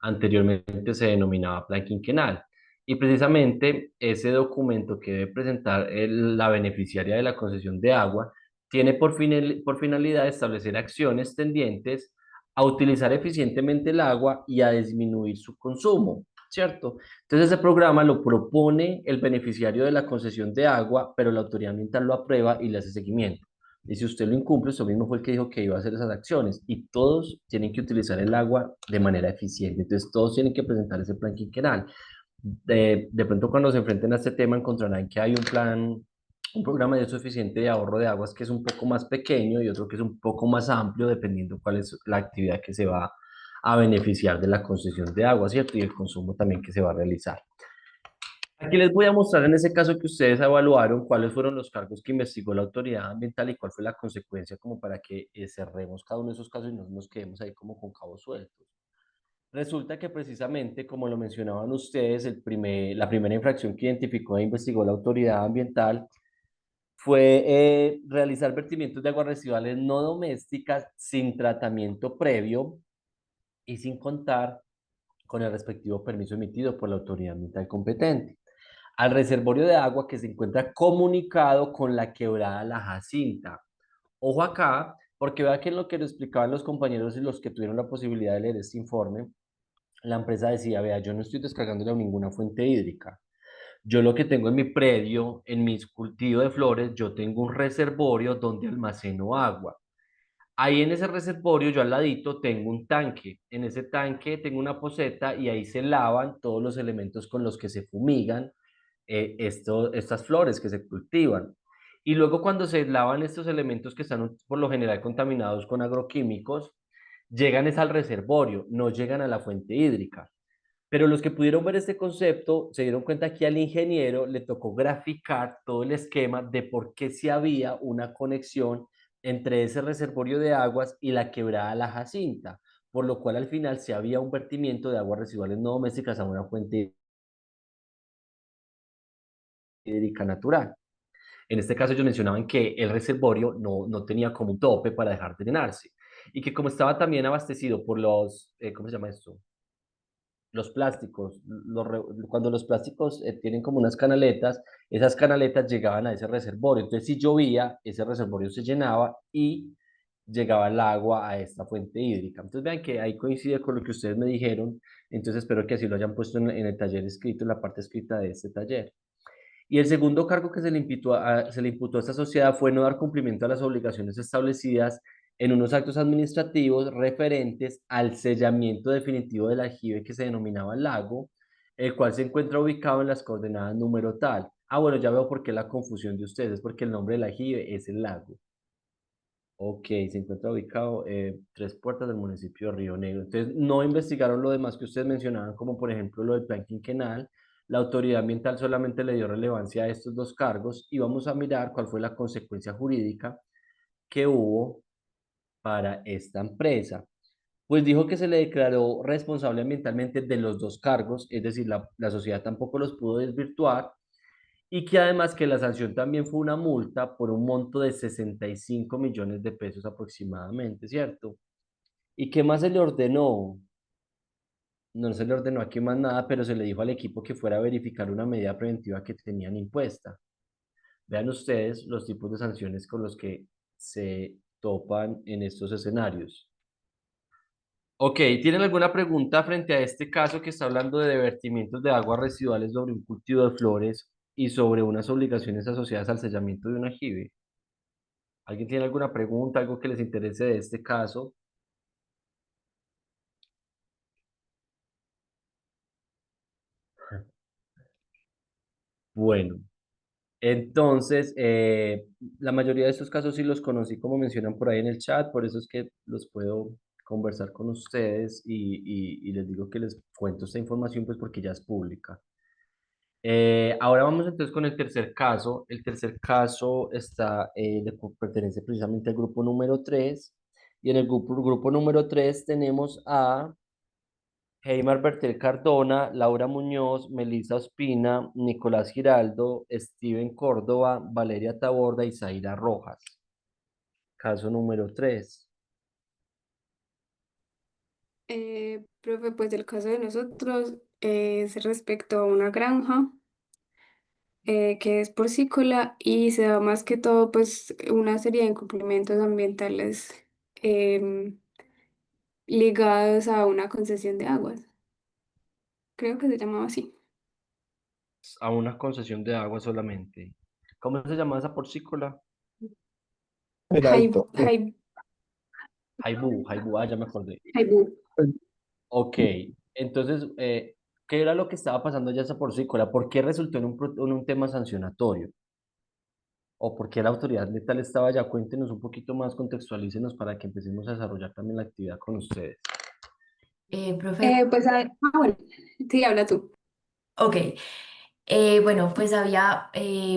Anteriormente se denominaba plan quinquenal. Y precisamente ese documento que debe presentar la beneficiaria de la concesión de agua tiene por finalidad establecer acciones tendientes a utilizar eficientemente el agua y a disminuir su consumo, ¿cierto? Entonces ese programa lo propone el beneficiario de la concesión de agua, pero la autoridad ambiental lo aprueba y le hace seguimiento. Y si usted lo incumple, usted mismo fue el que dijo que iba a hacer esas acciones y todos tienen que utilizar el agua de manera eficiente. Entonces todos tienen que presentar ese plan quinquenal. De pronto cuando se enfrenten a este tema encontrarán que hay un plan, un programa de uso eficiente de ahorro de aguas que es un poco más pequeño y otro que es un poco más amplio dependiendo cuál es la actividad que se va a beneficiar de la concesión de agua, ¿cierto? Y el consumo también que se va a realizar. Aquí les voy a mostrar en ese caso que ustedes evaluaron cuáles fueron los cargos que investigó la autoridad ambiental y cuál fue la consecuencia como para que cerremos cada uno de esos casos y no nos quedemos ahí como con cabos sueltos. Resulta que precisamente, como lo mencionaban ustedes, la primera infracción que identificó e investigó la autoridad ambiental fue realizar vertimientos de aguas residuales no domésticas sin tratamiento previo y sin contar con el respectivo permiso emitido por la autoridad ambiental competente al reservorio de agua que se encuentra comunicado con la quebrada La Jacinta. Ojo acá, porque vea que en lo que lo explicaban los compañeros y los que tuvieron la posibilidad de leer este informe, la empresa decía, vea, yo no estoy descargándole a ninguna fuente hídrica. Yo lo que tengo en mi predio, en mis cultivos de flores, yo tengo un reservorio donde almaceno agua. Ahí en ese reservorio, yo al ladito tengo un tanque. En ese tanque tengo una poceta y ahí se lavan todos los elementos con los que se fumigan estas flores que se cultivan. Y luego cuando se lavan estos elementos que están por lo general contaminados con agroquímicos, llegan es al reservorio, no llegan a la fuente hídrica. Pero los que pudieron ver este concepto se dieron cuenta que al ingeniero le tocó graficar todo el esquema de por qué si había una conexión entre ese reservorio de aguas y la quebrada La Jacinta, por lo cual al final se había un vertimiento de aguas residuales no domésticas a una fuente hídrica natural. En este caso ellos mencionaban que el reservorio no tenía como un tope para dejar de llenarse y que como estaba también abastecido por los, ¿cómo se llama esto? Los plásticos, cuando los plásticos tienen como unas canaletas, esas canaletas llegaban a ese reservorio. Entonces, si llovía, ese reservorio se llenaba y llegaba el agua a esta fuente hídrica. Entonces, vean que ahí coincide con lo que ustedes me dijeron. Entonces, espero que así lo hayan puesto en el taller escrito, en la parte escrita de este taller. Y el segundo cargo que se le imputó a esta sociedad fue no dar cumplimiento a las obligaciones establecidas en unos actos administrativos referentes al sellamiento definitivo del aljibe que se denominaba lago, el cual se encuentra ubicado en las coordenadas número tal. Ah, bueno, ya veo por qué la confusión de ustedes, porque el nombre del aljibe es el lago. Ok, se encuentra ubicado Tres Puertas del municipio de Río Negro. Entonces, no investigaron lo demás que ustedes mencionaban, como por ejemplo lo del plan quinquenal. La autoridad ambiental solamente le dio relevancia a estos dos cargos y vamos a mirar cuál fue la consecuencia jurídica que hubo para esta empresa. Pues dijo que se le declaró responsable ambientalmente de los dos cargos, es decir, la sociedad tampoco los pudo desvirtuar y que además que la sanción también fue una multa por un monto de 65 millones de pesos aproximadamente, ¿cierto? ¿Y qué más se le ordenó? No se le ordenó aquí más nada, pero se le dijo al equipo que fuera a verificar una medida preventiva que tenían impuesta. Vean ustedes los tipos de sanciones con los que se topan en estos escenarios. Ok, ¿tienen alguna pregunta frente a este caso que está hablando de vertimientos de aguas residuales sobre un cultivo de flores y sobre unas obligaciones asociadas al sellamiento de un aljibe? ¿Alguien tiene alguna pregunta, algo que les interese de este caso? Bueno, entonces, la mayoría de estos casos sí los conocí como mencionan por ahí en el chat, por eso es que los puedo conversar con ustedes y les digo que les cuento esta información pues porque ya es pública. Ahora vamos entonces con el tercer caso. El tercer caso pertenece precisamente al grupo número 3 y en el grupo número 3 tenemos a Heimar Bertel Cardona, Laura Muñoz, Melissa Ospina, Nicolás Giraldo, Steven Córdoba, Valeria Taborda y Zaira Rojas. Caso número 3. Profe, pues el caso de nosotros es respecto a una granja que es porcícola y se da más que todo pues una serie de incumplimientos ambientales em, ligados a una concesión de aguas. Creo que se llamaba así. A una concesión de agua solamente. ¿Cómo se llama esa porcícola? Jai- Jaibú, ya me acordé. Jaibú. Ok, entonces, ¿qué era lo que estaba pasando allá esa porcícola? ¿Por qué resultó en un tema sancionatorio? ¿O por qué la autoridad letal estaba allá? Cuéntenos un poquito más, contextualícenos para que empecemos a desarrollar también la actividad con ustedes. Profe, Pues, bueno, sí, habla tú. ok. Bueno, pues había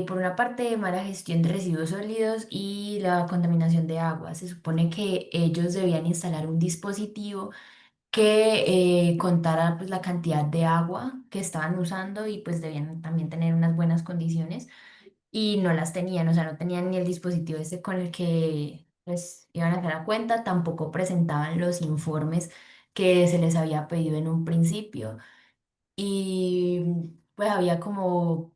por una parte mala gestión de residuos sólidos y la contaminación de agua. Se supone que ellos debían instalar un dispositivo que contara pues la cantidad de agua que estaban usando y pues debían también tener unas buenas condiciones y no las tenían, o sea, no tenían ni el dispositivo ese con el que pues iban a hacer la cuenta, tampoco presentaban los informes que se les había pedido en un principio y pues había como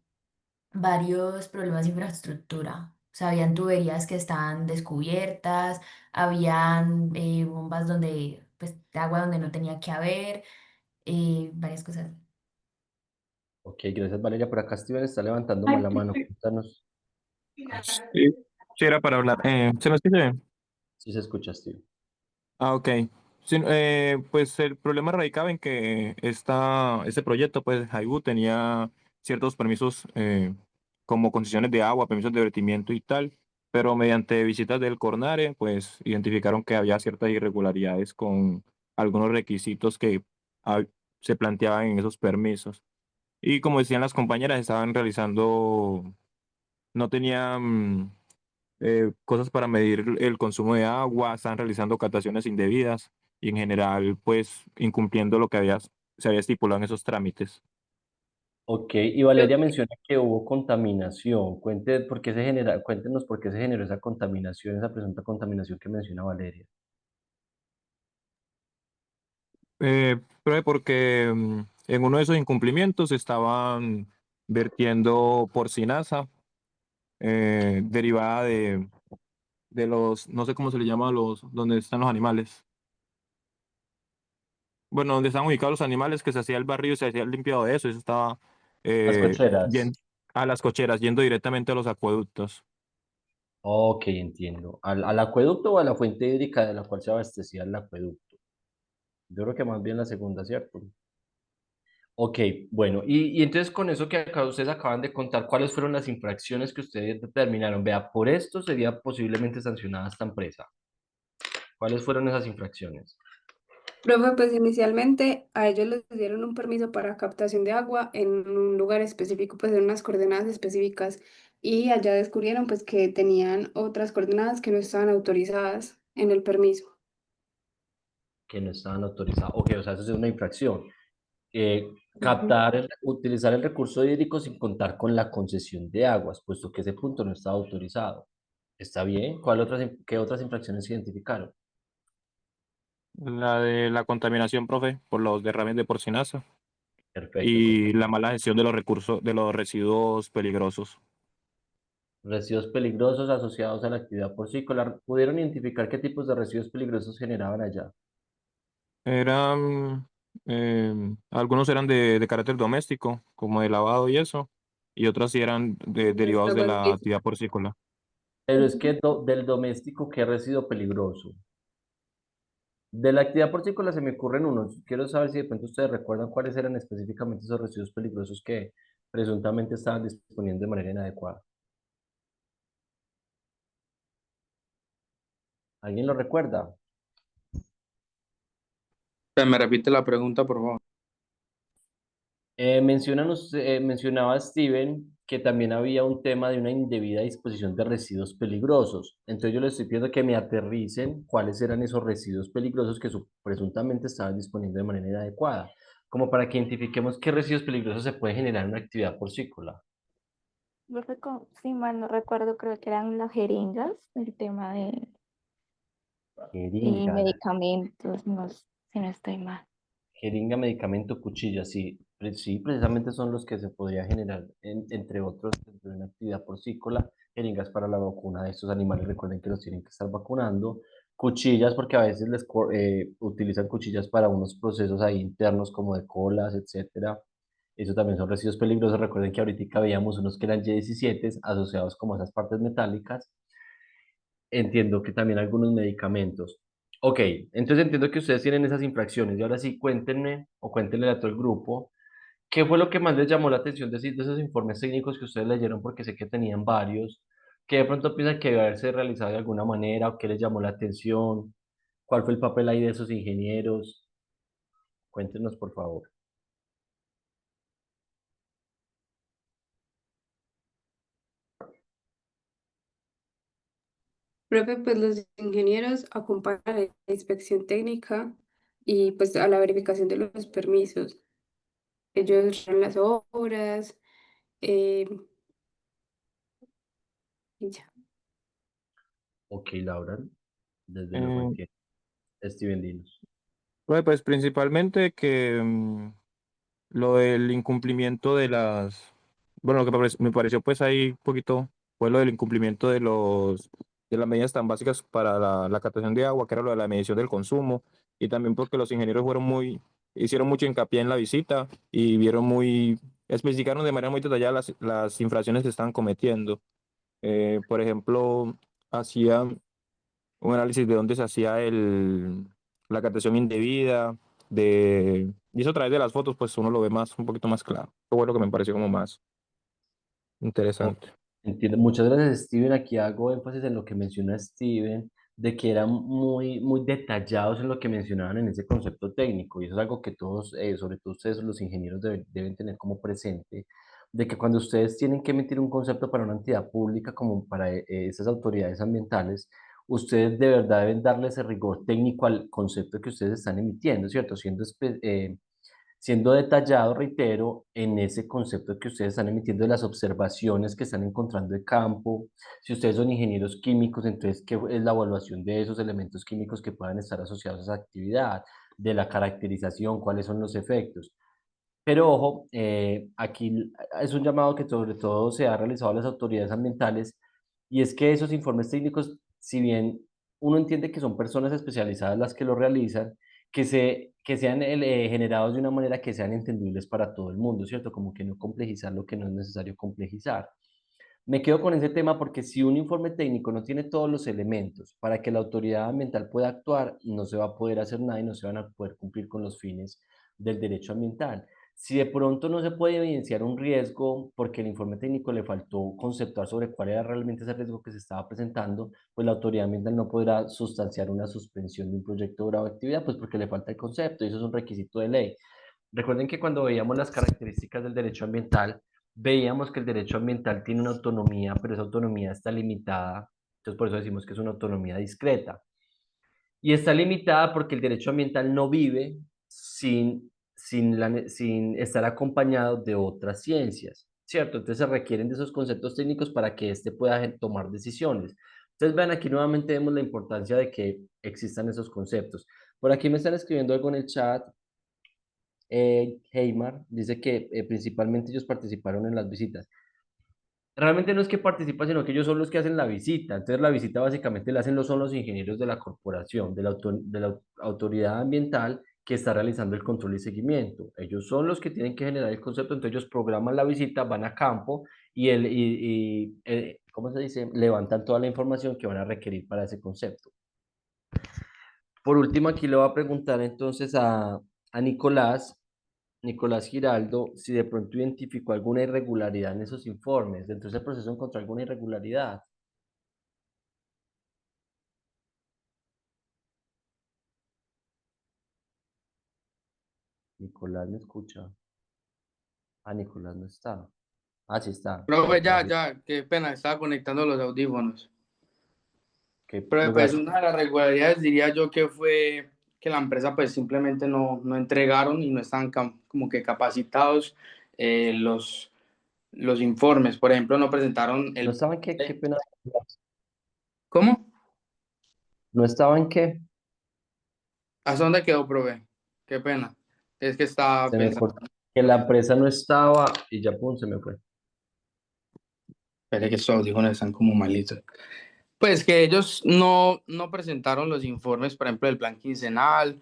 varios problemas de infraestructura. O sea, habían tuberías que estaban descubiertas, habían bombas donde, pues, de agua donde no tenía que haber, varias cosas. Ok, gracias Valeria. Por acá Steven está levantando mal la mano. Cuéntanos Sí, sí, era para hablar. ¿Se me escucha bien? si se escucha, Steven. Ah, ok. Sí, pues el problema radicaba en que este proyecto, pues Haibu tenía ciertos permisos como concesiones de agua, permisos de vertimiento y tal, pero mediante visitas del Cornare, pues identificaron que había ciertas irregularidades con algunos requisitos que ah, se planteaban en esos permisos. Y como decían las compañeras, estaban realizando, no tenían cosas para medir el consumo de agua, están realizando captaciones indebidas y en general, pues, incumpliendo lo que se había estipulado en esos trámites. Ok, y Valeria menciona que hubo contaminación. Cuéntenos por qué se generó esa contaminación, esa presunta contaminación que menciona Valeria. Porque en uno de esos incumplimientos estaban vertiendo porcinaza derivada de los, no sé cómo se le llama a los, donde están los animales. Bueno, donde están ubicados los animales, que se hacía el barrido, se hacía el limpiado de eso estaba Las eh, cocheras. yen- a las cocheras, yendo directamente a los acueductos. Ok, entiendo. ¿Al acueducto o a la fuente hídrica de la cual se abastecía el acueducto? Yo creo que más bien la segunda, ¿cierto? Ok, bueno, y entonces con eso que ustedes acaban de contar, ¿cuáles fueron las infracciones que ustedes determinaron? Vea, por esto sería posiblemente sancionada esta empresa. ¿Cuáles fueron esas infracciones? Profe, pues inicialmente a ellos les dieron un permiso para captación de agua en un lugar específico, pues en unas coordenadas específicas, y allá descubrieron pues que tenían otras coordenadas que no estaban autorizadas en el permiso. Que no estaban autorizados. Ok, o sea, eso es una infracción. Eh, Ujú. utilizar el recurso hídrico sin contar con la concesión de aguas, puesto que ese punto no estaba autorizado. ¿Está bien? ¿Qué otras infracciones se identificaron? La de la contaminación, profe, por los derrames de porcinaza Perfecto. y la mala gestión de los recursos, de los residuos peligrosos. Residuos peligrosos asociados a la actividad porcícola. ¿Pudieron identificar qué tipos de residuos peligrosos generaban allá? Eran, algunos eran de carácter doméstico, como de lavado y eso, y otras sí eran derivados de Aguas la lisas. actividad porcícola. Pero es que del doméstico, ¿qué residuo peligroso? De la actividad porcícola se me ocurren unos. Quiero saber si de pronto ustedes recuerdan cuáles eran específicamente esos residuos peligrosos que presuntamente estaban disponiendo de manera inadecuada. ¿Alguien lo recuerda? Me repite la pregunta, por favor. Mencionaba Steven que también había un tema de una indebida disposición de residuos peligrosos. Entonces yo les estoy pidiendo que me aterricen cuáles eran esos residuos peligrosos que presuntamente estaban disponiendo de manera inadecuada, como para que identifiquemos qué residuos peligrosos se pueden generar en una actividad porcícola. Si mal no recuerdo, creo que eran las jeringas, el tema de Jeringas. medicamentos, no, si no estoy mal. Jeringa, medicamento, cuchilla, sí, sí, precisamente son los que se podría generar, entre otros, dentro de una actividad porcícola, jeringas para la vacuna de estos animales, recuerden que los tienen que estar vacunando, cuchillas, porque a veces utilizan cuchillas para unos procesos ahí internos como de colas, etcétera. Eso también son residuos peligrosos, recuerden que ahorita veíamos unos que eran Y17 asociados como a esas partes metálicas. Entiendo que también algunos medicamentos. Ok, entonces entiendo que ustedes tienen esas infracciones y ahora sí cuéntenme o cuéntenle a todo el grupo qué fue lo que más les llamó la atención de esos informes técnicos que ustedes leyeron porque sé que tenían varios, que de pronto piensan que debe haberse realizado de alguna manera o qué les llamó la atención, cuál fue el papel ahí de esos ingenieros. Cuéntenos por favor. Profe, pues los ingenieros acompañan a la inspección técnica y pues a la verificación de los permisos. Ellos realizan las obras eh, y ya. Ok, Laura, desde luego Eh, entiendo. Steven, dinos. Bueno, pues principalmente que lo del incumplimiento de bueno, lo que me pareció pues ahí un poquito fue lo del incumplimiento de las medidas tan básicas para la captación de agua, que era lo de la medición del consumo, y también porque los ingenieros hicieron mucho hincapié en la visita y especificaron de manera muy detallada las infracciones que estaban cometiendo. Por ejemplo, hacían un análisis de dónde se hacía la captación indebida, y eso a través de las fotos, pues uno lo ve un poquito más claro. Eso fue lo que me pareció como más Oh, interesante. entiendo. Muchas gracias, Steven. Aquí hago énfasis en lo que menciona Steven, de que eran muy, muy detallados en lo que mencionaban en ese concepto técnico. Y eso es algo que todos, sobre todo ustedes, los ingenieros, deben tener como presente, de que cuando ustedes tienen que emitir un concepto para una entidad pública, como para esas autoridades ambientales, ustedes de verdad deben darle ese rigor técnico al concepto que ustedes están emitiendo, ¿cierto? Siendo detallado, reitero, en ese concepto que ustedes están emitiendo de las observaciones que están encontrando de campo. Si ustedes son ingenieros químicos, entonces, ¿qué es la evaluación de esos elementos químicos que puedan estar asociados a esa actividad? De la caracterización, cuáles son los efectos. Pero ojo, aquí es un llamado que sobre todo se ha realizado a las autoridades ambientales y es que esos informes técnicos, si bien uno entiende que son personas especializadas las que lo realizan, que sean generados de una manera que sean entendibles para todo el mundo, ¿cierto? Como que no complejizar lo que no es necesario complejizar. Me quedo con ese tema porque si un informe técnico no tiene todos los elementos para que la autoridad ambiental pueda actuar, no se va a poder hacer nada y no se van a poder cumplir con los fines del derecho ambiental. Si de pronto no se puede evidenciar un riesgo porque el informe técnico le faltó conceptuar sobre cuál era realmente ese riesgo que se estaba presentando, pues la autoridad ambiental no podrá sustanciar una suspensión de un proyecto de grado de actividad, pues porque le falta el concepto y eso es un requisito de ley. Recuerden que cuando veíamos las características del derecho ambiental, veíamos que el derecho ambiental tiene una autonomía, pero esa autonomía está limitada. Entonces, por eso decimos que es una autonomía discreta. Y está limitada porque el derecho ambiental no vive sin estar acompañado de otras ciencias, ¿cierto? Entonces se requieren de esos conceptos técnicos para que éste pueda tomar decisiones. Entonces, vean, aquí nuevamente vemos la importancia de que existan esos conceptos. Por aquí me están escribiendo algo en el chat. Heymar dice que principalmente ellos participaron en las visitas. Realmente no es que participan, sino que ellos son los que hacen la visita. Entonces la visita básicamente la hacen son los ingenieros de la corporación, de la autoridad ambiental que está realizando el control y seguimiento. Ellos son los que tienen que generar el concepto, entonces ellos programan la visita, van a campo ¿cómo se dice? Levantan toda la información que van a requerir para ese concepto. Por último, aquí le voy a preguntar entonces a Nicolás Giraldo, si de pronto identificó alguna irregularidad en esos informes. Dentro de ese proceso encontró alguna irregularidad. Nicolás me escucha. Ah, Nicolás no está. Ah, sí está. Profe, Nicolás, ya, qué pena, estaba conectando los audífonos. ¿qué Pero pues lugar? una de las regularidades diría yo que fue que la empresa pues simplemente no entregaron y no estaban como que capacitados los informes. Por ejemplo, no presentaron ¿No el... estaban qué? Qué pena. ¿Cómo? ¿No estaban qué? ¿Hasta dónde quedó, profe? Qué pena. Es que estaba Se me pensando. cortó. Que la empresa no estaba y ya, pum, se me fue. Espere que estos audífonos están como malitos. Pues que ellos no presentaron los informes, por ejemplo, del plan quincenal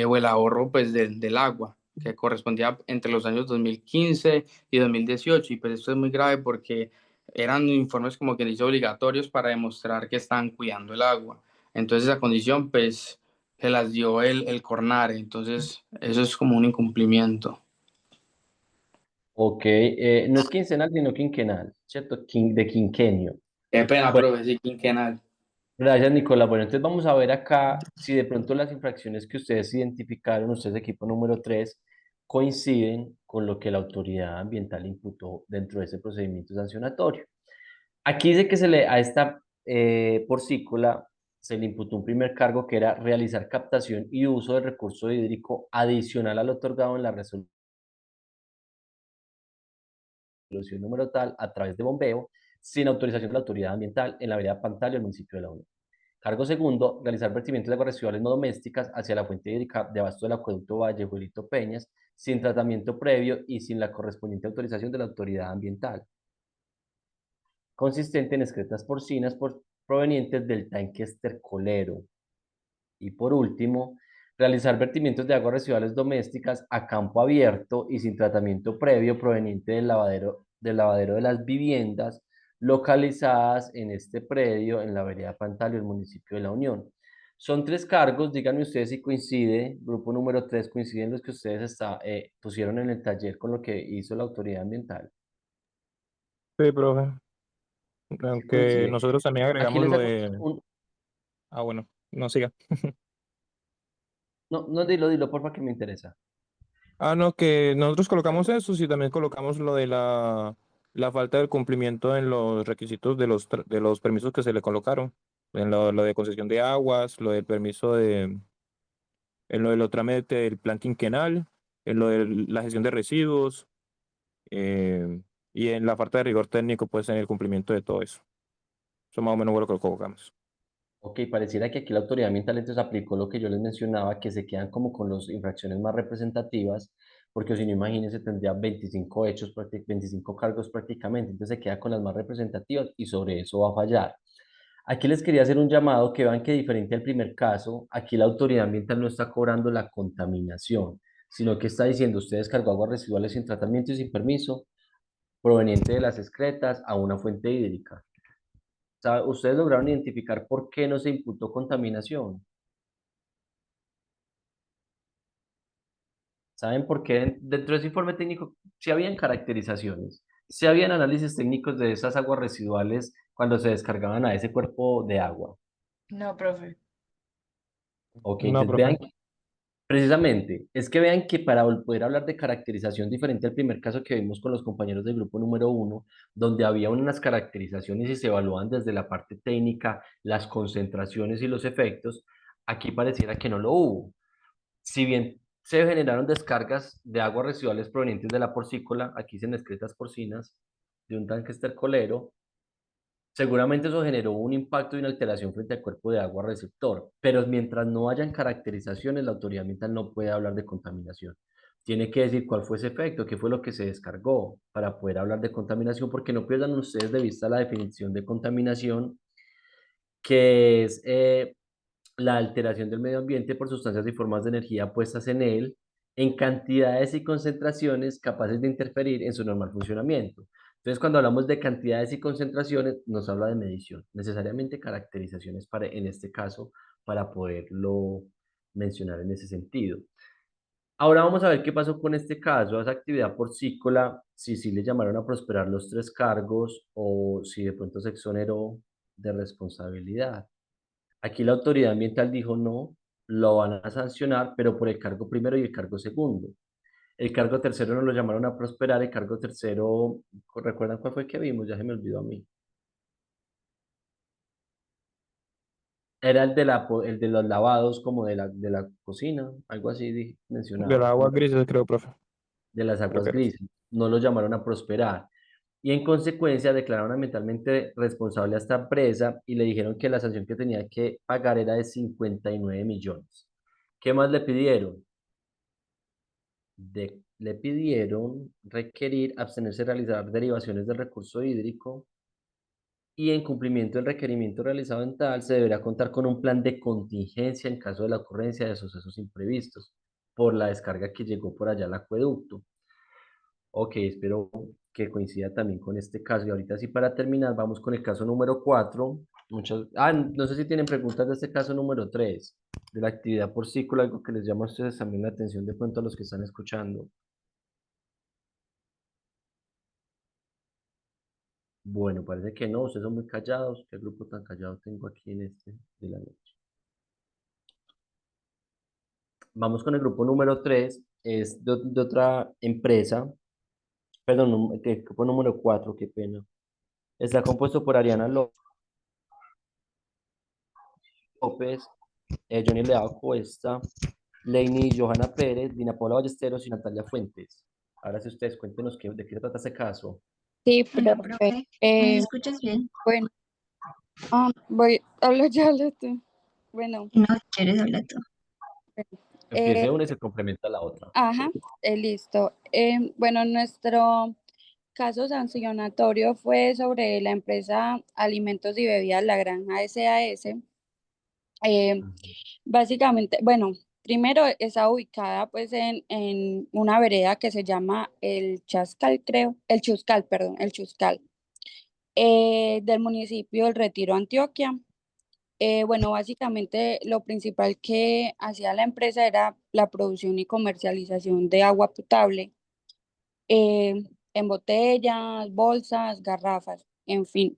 o el ahorro pues, del agua, que correspondía entre los años 2015 y 2018. Y pues esto es muy grave porque eran informes como que dice obligatorios para demostrar que están cuidando el agua. Entonces esa condición pues se las dio el CORNARE. Entonces eso es como un incumplimiento. Ok, no es quincenal, sino quinquenal, ¿cierto? De quinquenio. Qué pena, Bueno, profe, sí, quinquenal. gracias, Nicolás. Bueno, entonces vamos a ver acá si de pronto las infracciones que ustedes identificaron, ustedes equipo número 3, coinciden con lo que la autoridad ambiental imputó dentro de ese procedimiento sancionatorio. Aquí dice que a esta porcícola se le imputó un primer cargo que era realizar captación y uso del recurso hídrico adicional al otorgado en la resolución número tal a través de bombeo sin autorización de la autoridad ambiental en la vereda Pantalio del municipio de La Unión. Cargo segundo, realizar vertimientos de aguas residuales no domésticas hacia la fuente hídrica de abasto del acueducto Valle Juelito Peñas sin tratamiento previo y sin la correspondiente autorización de la autoridad ambiental, consistente en excretas porcinas provenientes del tanque estercolero. Y por último, realizar vertimientos de aguas residuales domésticas a campo abierto y sin tratamiento previo proveniente del lavadero de las viviendas localizadas en este predio en la vereda Pantalio, el municipio de La Unión. Son 3 cargos, díganme ustedes si coincide, grupo número 3, coinciden los que ustedes pusieron en el taller con lo que hizo la autoridad ambiental. Sí, profe. Sí Aunque coincide. nosotros también Aquí agregamos les lo hago de... Ah, bueno, no siga. no, no, dilo, porfa, que me interesa. Ah, no, que nosotros colocamos eso, sí, también colocamos lo de la falta del cumplimiento en los requisitos de los permisos que se le colocaron, en lo de concesión de aguas, lo del permiso en lo del trámite del plan quinquenal, en lo de la gestión de residuos, eh, y en la falta de rigor técnico, pues en el cumplimiento de todo eso. Eso más o menos fue lo que colocamos. Ok, pareciera que aquí la autoridad ambiental entonces aplicó lo que yo les mencionaba, que se quedan como con las infracciones más representativas, porque si no, imagínense, tendría 25 hechos, 25 cargos prácticamente, entonces se queda con las más representativas y sobre eso va a fallar. Aquí les quería hacer un llamado que vean que diferente al primer caso, aquí la autoridad ambiental no está cobrando la contaminación, sino que está diciendo, usted descargó aguas residuales sin tratamiento y sin permiso, proveniente de las excretas a una fuente hídrica. ¿Ustedes lograron identificar por qué no se imputó contaminación? ¿Saben por qué? Dentro de ese informe técnico sí habían caracterizaciones, sí habían análisis técnicos de esas aguas residuales cuando se descargaban a ese cuerpo de agua. No, profe. Ok, No, entonces profe. vean, precisamente, es que vean que para poder hablar de caracterización diferente al primer caso que vimos con los compañeros del grupo número 1, donde había unas caracterizaciones y se evaluaban desde la parte técnica, las concentraciones y los efectos, aquí pareciera que no lo hubo. Si bien se generaron descargas de aguas residuales provenientes de la porcícola, aquí se excretas porcinas, de un tanque estercolero, seguramente eso generó un impacto y una alteración frente al cuerpo de agua receptor, pero mientras no hayan caracterizaciones, la autoridad ambiental no puede hablar de contaminación. Tiene que decir cuál fue ese efecto, qué fue lo que se descargó para poder hablar de contaminación, porque no pierdan ustedes de vista la definición de contaminación, que es la alteración del medio ambiente por sustancias y formas de energía puestas en él en cantidades y concentraciones capaces de interferir en su normal funcionamiento. Entonces, cuando hablamos de cantidades y concentraciones, nos habla de medición, necesariamente caracterizaciones para, en este caso, para poderlo mencionar en ese sentido. Ahora vamos a ver qué pasó con este caso, esa actividad porcícola, si sí le llamaron a prosperar los 3 cargos o si de pronto se exoneró de responsabilidad. Aquí la autoridad ambiental dijo no, lo van a sancionar, pero por el cargo primero y el cargo segundo. El cargo tercero no lo llamaron a prosperar. El cargo tercero, ¿recuerdan cuál fue el que vimos? Ya se me olvidó a mí. Era el de los lavados como de la cocina, algo así De mencionaba, las aguas grises, creo, profe. de las Creo aguas que era. grises. No lo llamaron a prosperar. Y en consecuencia declararon ambientalmente responsable a esta empresa y le dijeron que la sanción que tenía que pagar era de 59 millones. ¿Qué más le pidieron? Le pidieron requerir abstenerse de realizar derivaciones del recurso hídrico y en cumplimiento del requerimiento realizado en tal, se deberá contar con un plan de contingencia en caso de la ocurrencia de sucesos imprevistos por la descarga que llegó por allá al acueducto. Ok, espero que coincida también con este caso. Y ahorita sí, para terminar, vamos con el caso número 4. No sé si tienen preguntas de este caso número 3, de la actividad por ciclo, algo que les llama a ustedes también la atención de pronto a los que están escuchando. Bueno, parece que no, ustedes son muy callados. ¿Qué grupo tan callado tengo aquí en este de la noche? Vamos con el grupo número 3, es de otra empresa, perdón, el grupo número 4, qué pena. Está compuesto por Ariana López, Johnny Leao Cuesta, Leini Johanna Pérez, Dina Paula Ballesteros y Natalia Fuentes. Ahora sí ustedes cuéntenos de qué se trata este caso. Sí, Hola, profe. profe. ¿Me Eh, escuchas bien? bueno, habla tú. Bueno, No, quieres hablar tú. Empiece eh, una y se complementa la otra. ajá, listo. Bueno, nuestro caso sancionatorio fue sobre la empresa Alimentos y Bebidas La Granja SAS. Eh, Básicamente, bueno, primero está ubicada pues en una vereda que se llama el Chascal, creo, el Chuscal, perdón, el Chuscal, del municipio del Retiro, Antioquia. Bueno, básicamente lo principal que hacía la empresa era la producción y comercialización de agua potable, eh, en botellas, bolsas, garrafas, en fin.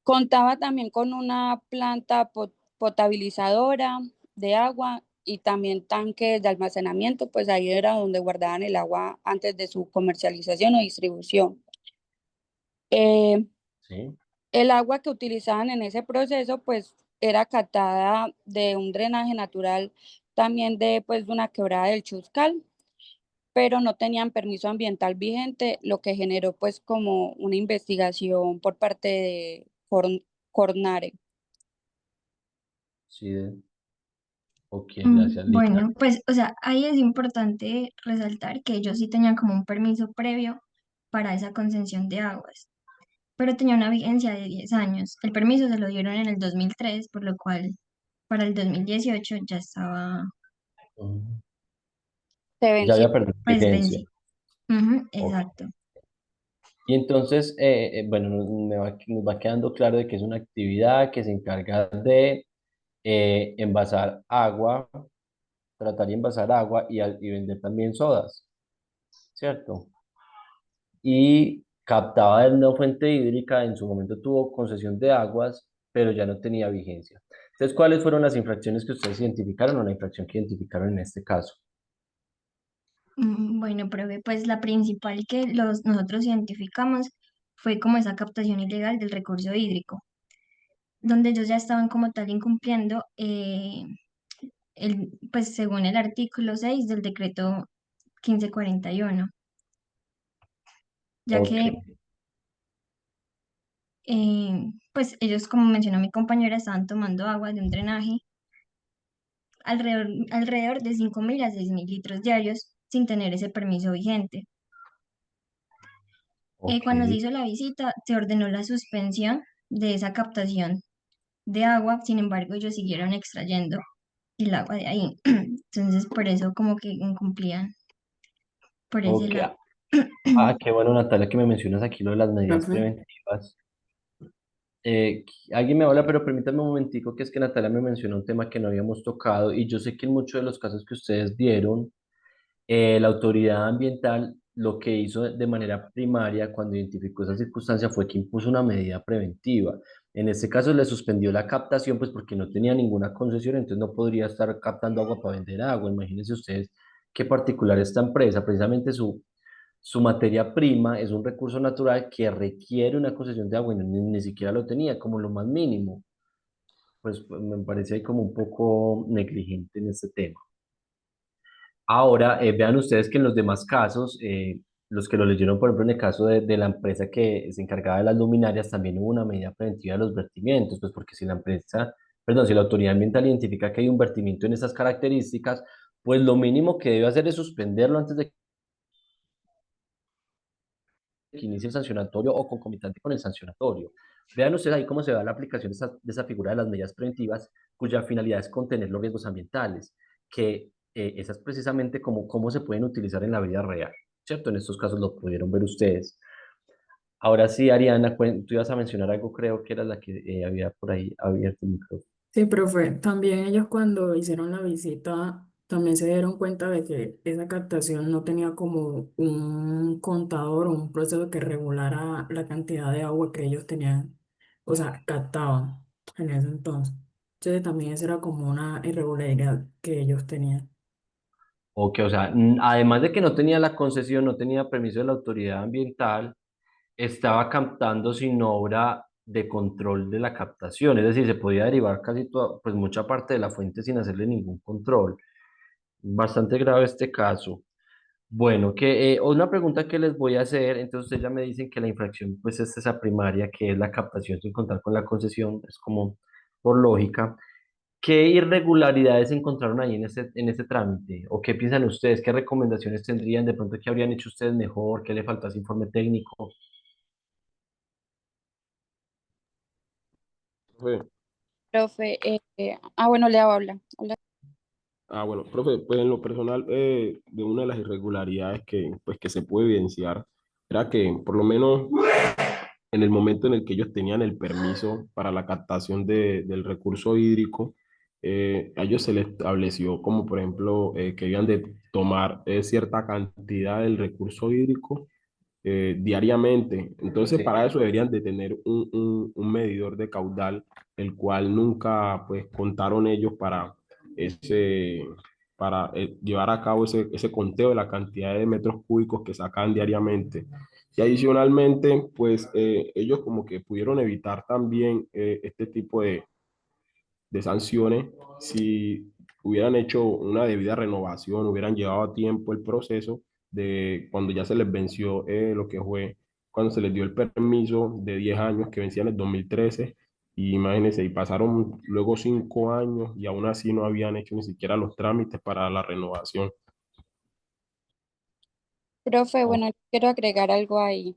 Contaba también con una planta potabilizadora de agua y también tanques de almacenamiento, pues ahí era donde guardaban el agua antes de su comercialización o distribución. Eh, ¿Sí? el agua que utilizaban en ese proceso, pues era captada de un drenaje natural también de, pues, de una quebrada del Chuscal, pero no tenían permiso ambiental vigente, lo que generó pues como una investigación por parte de Cornare. Sí, ok, gracias, Lina. Bueno, pues, o sea, ahí es importante resaltar que ellos sí tenían como un permiso previo para esa concesión de aguas, pero tenía una vigencia de 10 años. El permiso se lo dieron en el 2003, por lo cual para el 2018 ya estaba, Mm. Se Ya venció. había perdido pues, vigencia. vencido. Ujú, Ok. exacto. Y entonces, bueno, nos va quedando claro de que es una actividad que se encarga de envasar agua, tratar y envasar agua y vender también sodas, ¿cierto? Y captaba de una fuente hídrica, en su momento tuvo concesión de aguas, pero ya no tenía vigencia. Entonces, ¿cuáles fueron las infracciones que ustedes identificaron o la infracción que identificaron en este caso? Bueno, profe, pues la principal que nosotros identificamos fue como esa captación ilegal del recurso hídrico, donde ellos ya estaban como tal incumpliendo, pues según el artículo 6 del decreto 1541, ya Ok, que pues ellos, como mencionó mi compañera, estaban tomando agua de un drenaje alrededor de 5.000 a 6.000 litros diarios sin tener ese permiso vigente. ok, Cuando se hizo la visita, se ordenó la suspensión de esa captación de agua, sin embargo, ellos siguieron extrayendo el agua de ahí. Entonces, por eso como que incumplían por ese ok. lado. Qué bueno, Natalia, que me mencionas aquí lo de las medidas Profe. preventivas. Alguien me habla, pero permítame un momentico, que es que Natalia me mencionó un tema que no habíamos tocado y yo sé que en muchos de los casos que ustedes dieron, la autoridad ambiental lo que hizo de manera primaria cuando identificó esa circunstancia fue que impuso una medida preventiva. En este caso le suspendió la captación, pues porque no tenía ninguna concesión, entonces no podría estar captando agua para vender agua. Imagínense ustedes qué particular esta empresa. Precisamente su materia prima es un recurso natural que requiere una concesión de agua y ni siquiera lo tenía como lo más mínimo. Pues me parece ahí como un poco negligente en este tema. Ahora, vean ustedes que en los demás casos, los que lo leyeron, por ejemplo, en el caso de la empresa que se encargaba de las luminarias, también hubo una medida preventiva de los vertimientos, pues porque si la empresa, perdón, si la autoridad ambiental identifica que hay un vertimiento en esas características, pues lo mínimo que debe hacer es suspenderlo antes de que inicie el sancionatorio o concomitante con el sancionatorio. Vean ustedes ahí cómo se da la aplicación de esa figura de las medidas preventivas, cuya finalidad es contener los riesgos ambientales, que esa es precisamente cómo se pueden utilizar en la vida real, ¿cierto? En estos casos lo pudieron ver ustedes. Ahora sí, Ariana, tú ibas a mencionar algo, creo que era la que había por ahí abierto el micrófono. Sí, profe, también ellos cuando hicieron la visita también se dieron cuenta de que esa captación no tenía como un contador o un proceso que regulara la cantidad de agua que ellos tenían, o sea, captaban en ese entonces. Entonces también esa era como una irregularidad que ellos tenían. O que, o sea, además de que no tenía la concesión, no tenía permiso de la autoridad ambiental, estaba captando sin obra de control de la captación, es decir, se podía derivar casi toda, pues mucha parte de la fuente sin hacerle ningún control. Bastante grave este caso. Bueno, una pregunta que les voy a hacer, entonces ustedes ya me dicen que la infracción pues es esa primaria, que es la captación sin contar con la concesión, es como por lógica. ¿Qué irregularidades encontraron ahí en ese trámite? ¿O qué piensan ustedes? ¿Qué recomendaciones tendrían? De pronto, ¿qué habrían hecho ustedes mejor? ¿Qué le faltó a ese informe técnico? Profe, Profe, bueno, le habla. bueno, profe, pues en lo personal, de una de las irregularidades que se puede evidenciar era que por lo menos en el momento en el que ellos tenían el permiso para la captación del recurso hídrico, a ellos se les estableció como por ejemplo que habían de tomar cierta cantidad del recurso hídrico diariamente. Entonces, Sí. para eso deberían de tener un medidor de caudal, el cual nunca pues contaron ellos ese, para llevar a cabo ese conteo de la cantidad de metros cúbicos que sacan diariamente. Y adicionalmente, pues ellos como que pudieron evitar también este tipo de sanciones si hubieran hecho una debida renovación, hubieran llevado a tiempo el proceso de cuando ya se les venció lo que fue, cuando se les dio el permiso de 10 años que vencía en el 2013. Y imagínense, y pasaron luego 5 años y aún así no habían hecho ni siquiera los trámites para la renovación. Profe, Oh, bueno, quiero agregar algo ahí.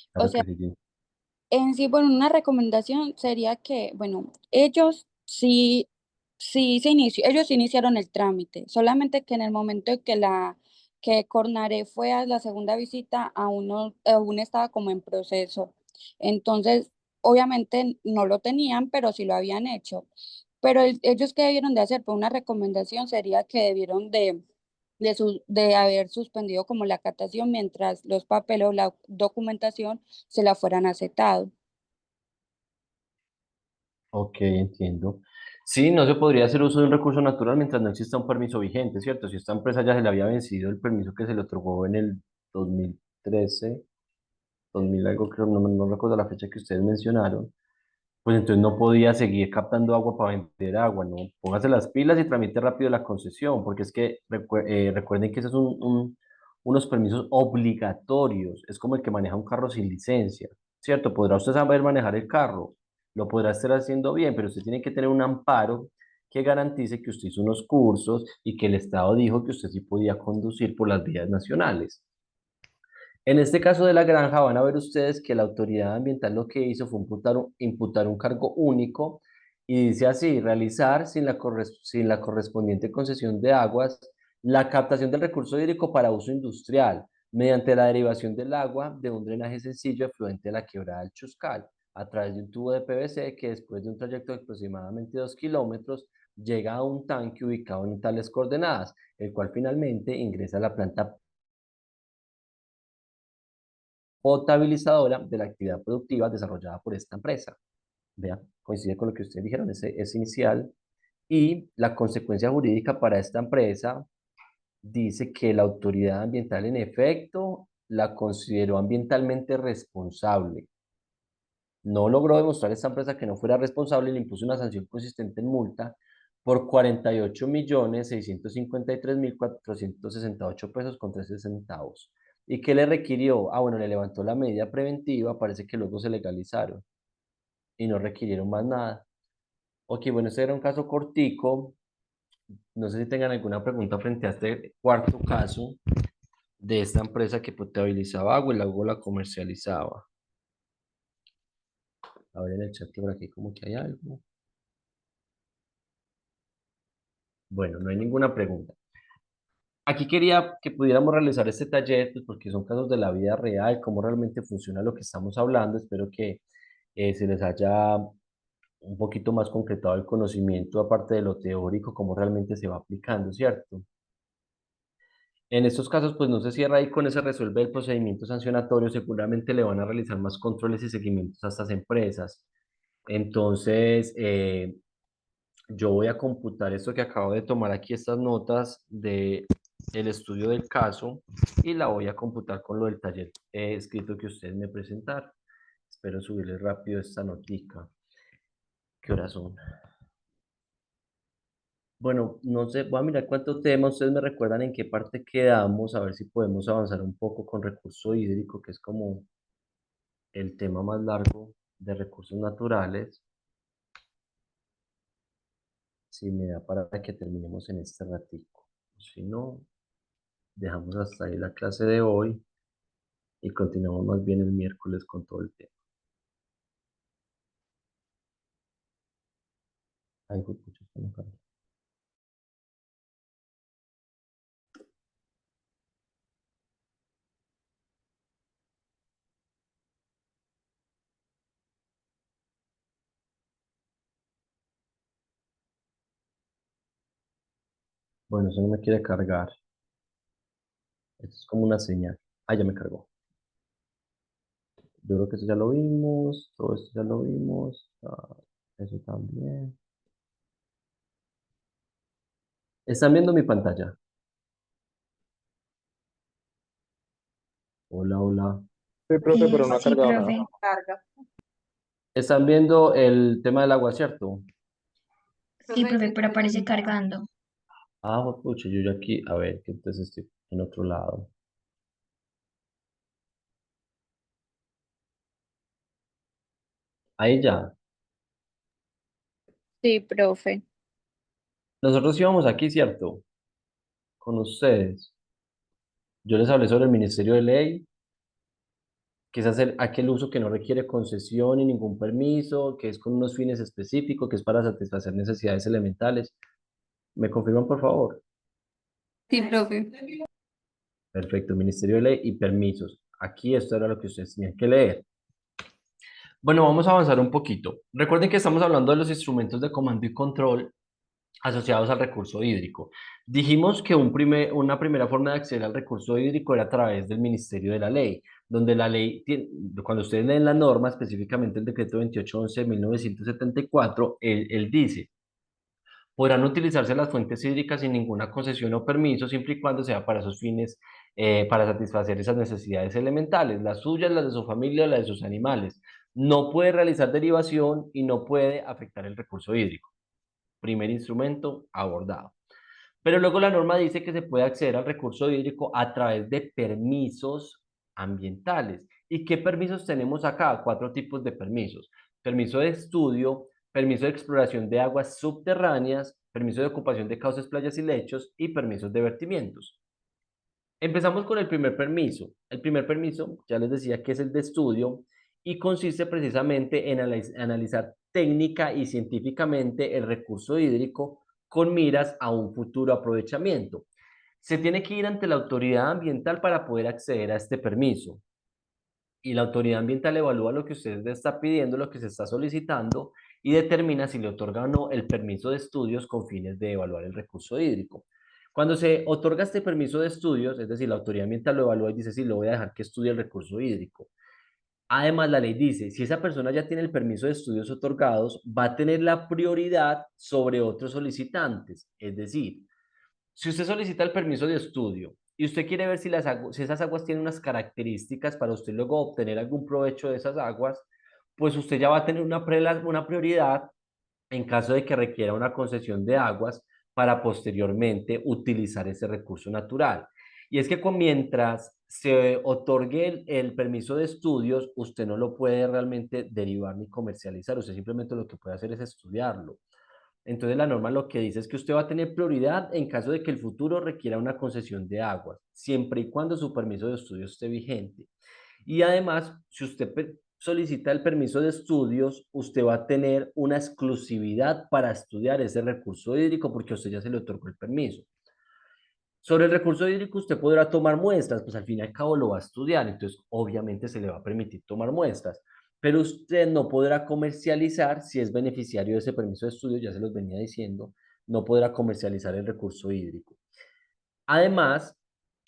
O claro sea, que sí. en sí, bueno, una recomendación sería que, bueno, ellos sí ellos iniciaron el trámite, solamente que en el momento en que Cornare fue a la segunda visita, aún estaba como en proceso. Entonces, obviamente no lo tenían, pero sí lo habían hecho. Pero ellos qué debieron de hacer, pues una recomendación sería que debieron de haber suspendido como la catación mientras los papeles o la documentación se la fueran aceptado. Ok, entiendo. Sí, no se podría hacer uso de un recurso natural mientras no exista un permiso vigente, ¿cierto? Si esta empresa ya se le había vencido el permiso que se le otorgó en el 2013, 2000 algo, creo, no recuerdo la fecha que ustedes mencionaron, pues entonces no podía seguir captando agua para vender agua, ¿no? Póngase las pilas y tramite rápido la concesión, porque es que recuerden que esos son unos permisos obligatorios, es como el que maneja un carro sin licencia, ¿cierto? Podrá usted saber manejar el carro, lo podrá estar haciendo bien, pero usted tiene que tener un amparo que garantice que usted hizo unos cursos y que el Estado dijo que usted sí podía conducir por las vías nacionales. En este caso de la granja, van a ver ustedes que la autoridad ambiental lo que hizo fue imputar un cargo único y dice así, realizar sin la correspondiente concesión de aguas la captación del recurso hídrico para uso industrial mediante la derivación del agua de un drenaje sencillo afluente de la quebrada del Chuscal a través de un tubo de PVC que después de un trayecto de aproximadamente 2 kilómetros llega a un tanque ubicado en tales coordenadas, el cual finalmente ingresa a la planta potabilizadora de la actividad productiva desarrollada por esta empresa. Vea, coincide con lo que ustedes dijeron, ese es inicial. Y la consecuencia jurídica para esta empresa dice que la autoridad ambiental en efecto la consideró ambientalmente responsable. No logró demostrar esta empresa que no fuera responsable y le impuso una sanción consistente en multa por 48.653.468 pesos con 13 centavos. ¿Y qué le requirió? Ah, bueno, le levantó la medida preventiva, parece que luego se legalizaron y no requirieron más nada. Ok, bueno, este era un caso cortico. No sé si tengan alguna pregunta frente a este cuarto caso de esta empresa que potabilizaba agua y luego la comercializaba. A ver en el chat por aquí como que hay algo. Bueno, no hay ninguna pregunta. Aquí quería que pudiéramos realizar este taller, pues porque son casos de la vida real, cómo realmente funciona lo que estamos hablando. Espero que se les haya un poquito más concretado el conocimiento, aparte de lo teórico, cómo realmente se va aplicando, ¿cierto? En estos casos, pues no se cierra ahí con ese resuelve el procedimiento sancionatorio, seguramente le van a realizar más controles y seguimientos a estas empresas. Entonces, yo voy a computar esto que acabo de tomar aquí, estas notas de el estudio del caso, y la voy a computar con lo del taller escrito que ustedes me presentaron. Espero subirles rápido esta notica. ¿Qué horas son? Bueno, no sé, voy a mirar cuánto tema, ustedes me recuerdan en qué parte quedamos, a ver si podemos avanzar un poco con recurso hídrico, que es como el tema más largo de recursos naturales. Si me da para que terminemos en este ratico. Si no, dejamos hasta ahí la clase de hoy y continuamos más bien el miércoles con todo el tema. Ay, juepucha, esto no carga. Bueno, eso no me quiere cargar. Esto es como una señal. Ah, ya me cargó. Yo creo que eso ya lo vimos, todo esto ya lo vimos, eso también. ¿Están viendo mi pantalla? Hola, hola. Sí, profe, pero no ha Sí, cargado nada. profe. Carga. ¿Están viendo el tema del agua, cierto? Sí, profe, pero aparece cargando. Ah, juepucha, yo ya aquí, a ver, que entonces estoy en otro lado. Ahí ya. Sí, profe. Nosotros íbamos aquí, ¿cierto? Con ustedes. Yo les hablé sobre el Ministerio de Ley, que es hacer aquel uso que no requiere concesión ni ningún permiso, que es con unos fines específicos, que es para satisfacer necesidades elementales. ¿Me confirman, por favor? Sí, profe. Perfecto, Ministerio de Ley y permisos. Aquí esto era lo que ustedes tenían que leer. Bueno, vamos a avanzar un poquito. Recuerden que estamos hablando de los instrumentos de comando y control asociados al recurso hídrico. Dijimos que una primera forma de acceder al recurso hídrico era a través del Ministerio de la Ley, donde la ley, cuando ustedes leen la norma, específicamente el decreto 2811 de 1974, él dice: podrán utilizarse las fuentes hídricas sin ninguna concesión o permiso, siempre y cuando sea para esos fines, para satisfacer esas necesidades elementales, las suyas, las de su familia, las de sus animales. No puede realizar derivación y no puede afectar el recurso hídrico. Primer instrumento abordado. Pero luego la norma dice que se puede acceder al recurso hídrico a través de permisos ambientales. ¿Y qué permisos tenemos acá? 4 tipos de permisos: permiso de estudio, permiso de exploración de aguas subterráneas, permiso de ocupación de cauces, playas y lechos y permisos de vertimientos. Empezamos con el primer permiso. El primer permiso, ya les decía que es el de estudio y consiste precisamente en analizar técnica y científicamente el recurso hídrico con miras a un futuro aprovechamiento. Se tiene que ir ante la autoridad ambiental para poder acceder a este permiso. Y la autoridad ambiental evalúa lo que usted está pidiendo, lo que se está solicitando, y determina si le otorga o no el permiso de estudios con fines de evaluar el recurso hídrico. Cuando se otorga este permiso de estudios, es decir, la autoridad ambiental lo evalúa y dice: sí, lo voy a dejar que estudie el recurso hídrico. Además, la ley dice: si esa persona ya tiene el permiso de estudios otorgados, va a tener la prioridad sobre otros solicitantes. Es decir, Si usted solicita el permiso de estudio y usted quiere ver si, si esas aguas tienen unas características para usted luego obtener algún provecho de esas aguas, pues usted ya va a tener una prioridad en caso de que requiera una concesión de aguas para posteriormente utilizar ese recurso natural. Y es que mientras se otorgue el permiso de estudios, usted no lo puede realmente derivar ni comercializar, usted simplemente lo que puede hacer es estudiarlo. Entonces la norma lo que dice es que usted va a tener prioridad en caso de que el futuro requiera una concesión de aguas, siempre y cuando su permiso de estudio esté vigente. Y además, si usted solicita el permiso de estudios, usted va a tener una exclusividad para estudiar ese recurso hídrico porque a usted ya se le otorgó el permiso. Sobre el recurso hídrico usted podrá tomar muestras, pues al fin y al cabo lo va a estudiar, entonces obviamente se le va a permitir tomar muestras, pero usted no podrá comercializar si es beneficiario de ese permiso de estudio, ya se los venía diciendo, no podrá comercializar el recurso hídrico. Además,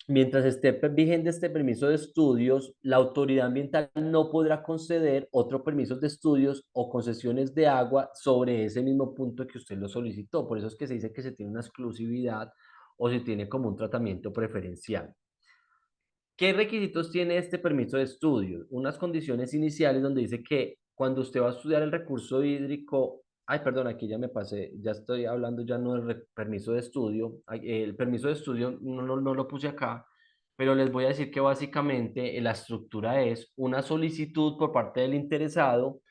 mientras esté vigente este permiso de estudios, la autoridad ambiental no podrá conceder otro permiso de estudios o concesiones de agua sobre ese mismo punto que usted lo solicitó. Por eso es que se dice que se tiene una exclusividad o se tiene como un tratamiento preferencial. ¿Qué requisitos tiene este permiso de estudio? Unas condiciones iniciales donde dice que cuando usted va a estudiar el recurso hídrico, ay, perdón, aquí ya me pasé, ya estoy hablando ya no del permiso de estudio, el permiso de estudio no lo puse acá, pero les voy a decir que básicamente la estructura es una solicitud por parte del interesado,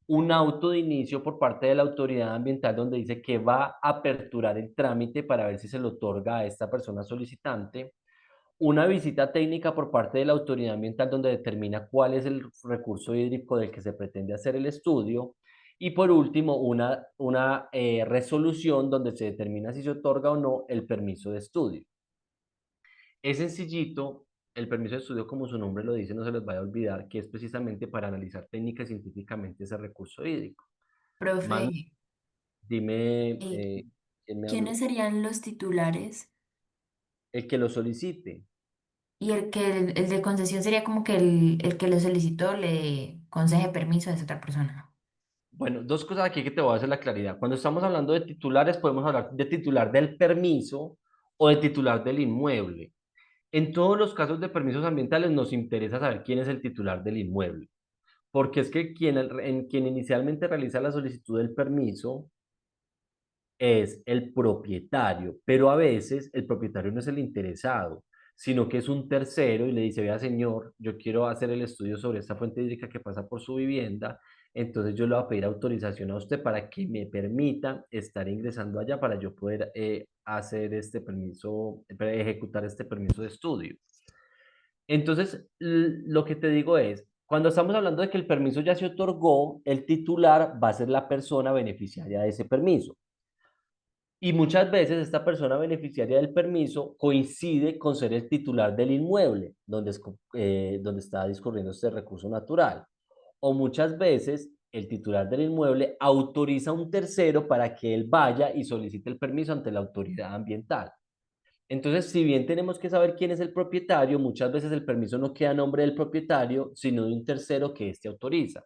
un auto de inicio por parte de la autoridad ambiental donde dice que va a aperturar el trámite para ver si se le otorga a esta persona solicitante, una visita técnica por parte de la autoridad ambiental donde determina cuál es el recurso hídrico del que se pretende hacer el estudio. Y por último, una resolución donde se determina si se otorga o no el permiso de estudio. Es sencillito, el permiso de estudio, como su nombre lo dice, no se les vaya a olvidar que es precisamente para analizar técnica y científicamente ese recurso hídrico. Profe, Dime, eh, ¿quién me habló? ¿quiénes serían los titulares? El que lo solicite. Y el de concesión sería como que el que lo solicitó le concede permiso a esa otra persona. Bueno, dos cosas aquí que te voy a hacer la claridad. Cuando estamos hablando de titulares, podemos hablar de titular del permiso o de titular del inmueble. En todos los casos de permisos ambientales nos interesa saber quién es el titular del inmueble, porque es que quien inicialmente realiza la solicitud del permiso es el propietario, pero a veces el propietario no es el interesado, sino que es un tercero y le dice, vea señor, yo quiero hacer el estudio sobre esta fuente hídrica que pasa por su vivienda, entonces yo le voy a pedir autorización a usted para que me permita estar ingresando allá para yo poder hacer este permiso, ejecutar este permiso de estudio. Entonces, lo que te digo es, cuando estamos hablando de que el permiso ya se otorgó, el titular va a ser la persona beneficiaria de ese permiso. Y muchas veces esta persona beneficiaria del permiso coincide con ser el titular del inmueble donde está discurriendo este recurso natural. O muchas veces el titular del inmueble autoriza a un tercero para que él vaya y solicite el permiso ante la autoridad ambiental. Entonces, si bien tenemos que saber quién es el propietario, muchas veces el permiso no queda a nombre del propietario, sino de un tercero que éste autoriza.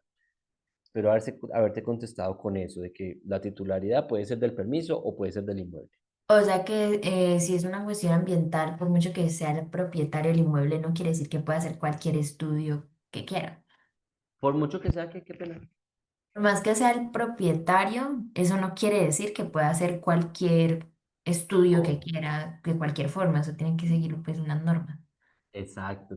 Espero haberte contestado con eso, de que la titularidad puede ser del permiso o puede ser del inmueble. O sea que si es una cuestión ambiental, por mucho que sea el propietario del inmueble, no quiere decir que pueda hacer cualquier estudio que quiera. Por mucho que sea, qué pena. Por más que sea el propietario, eso no quiere decir que pueda hacer cualquier estudio que No. quiera, de cualquier forma. Eso tiene que seguir pues unas normas. Exacto,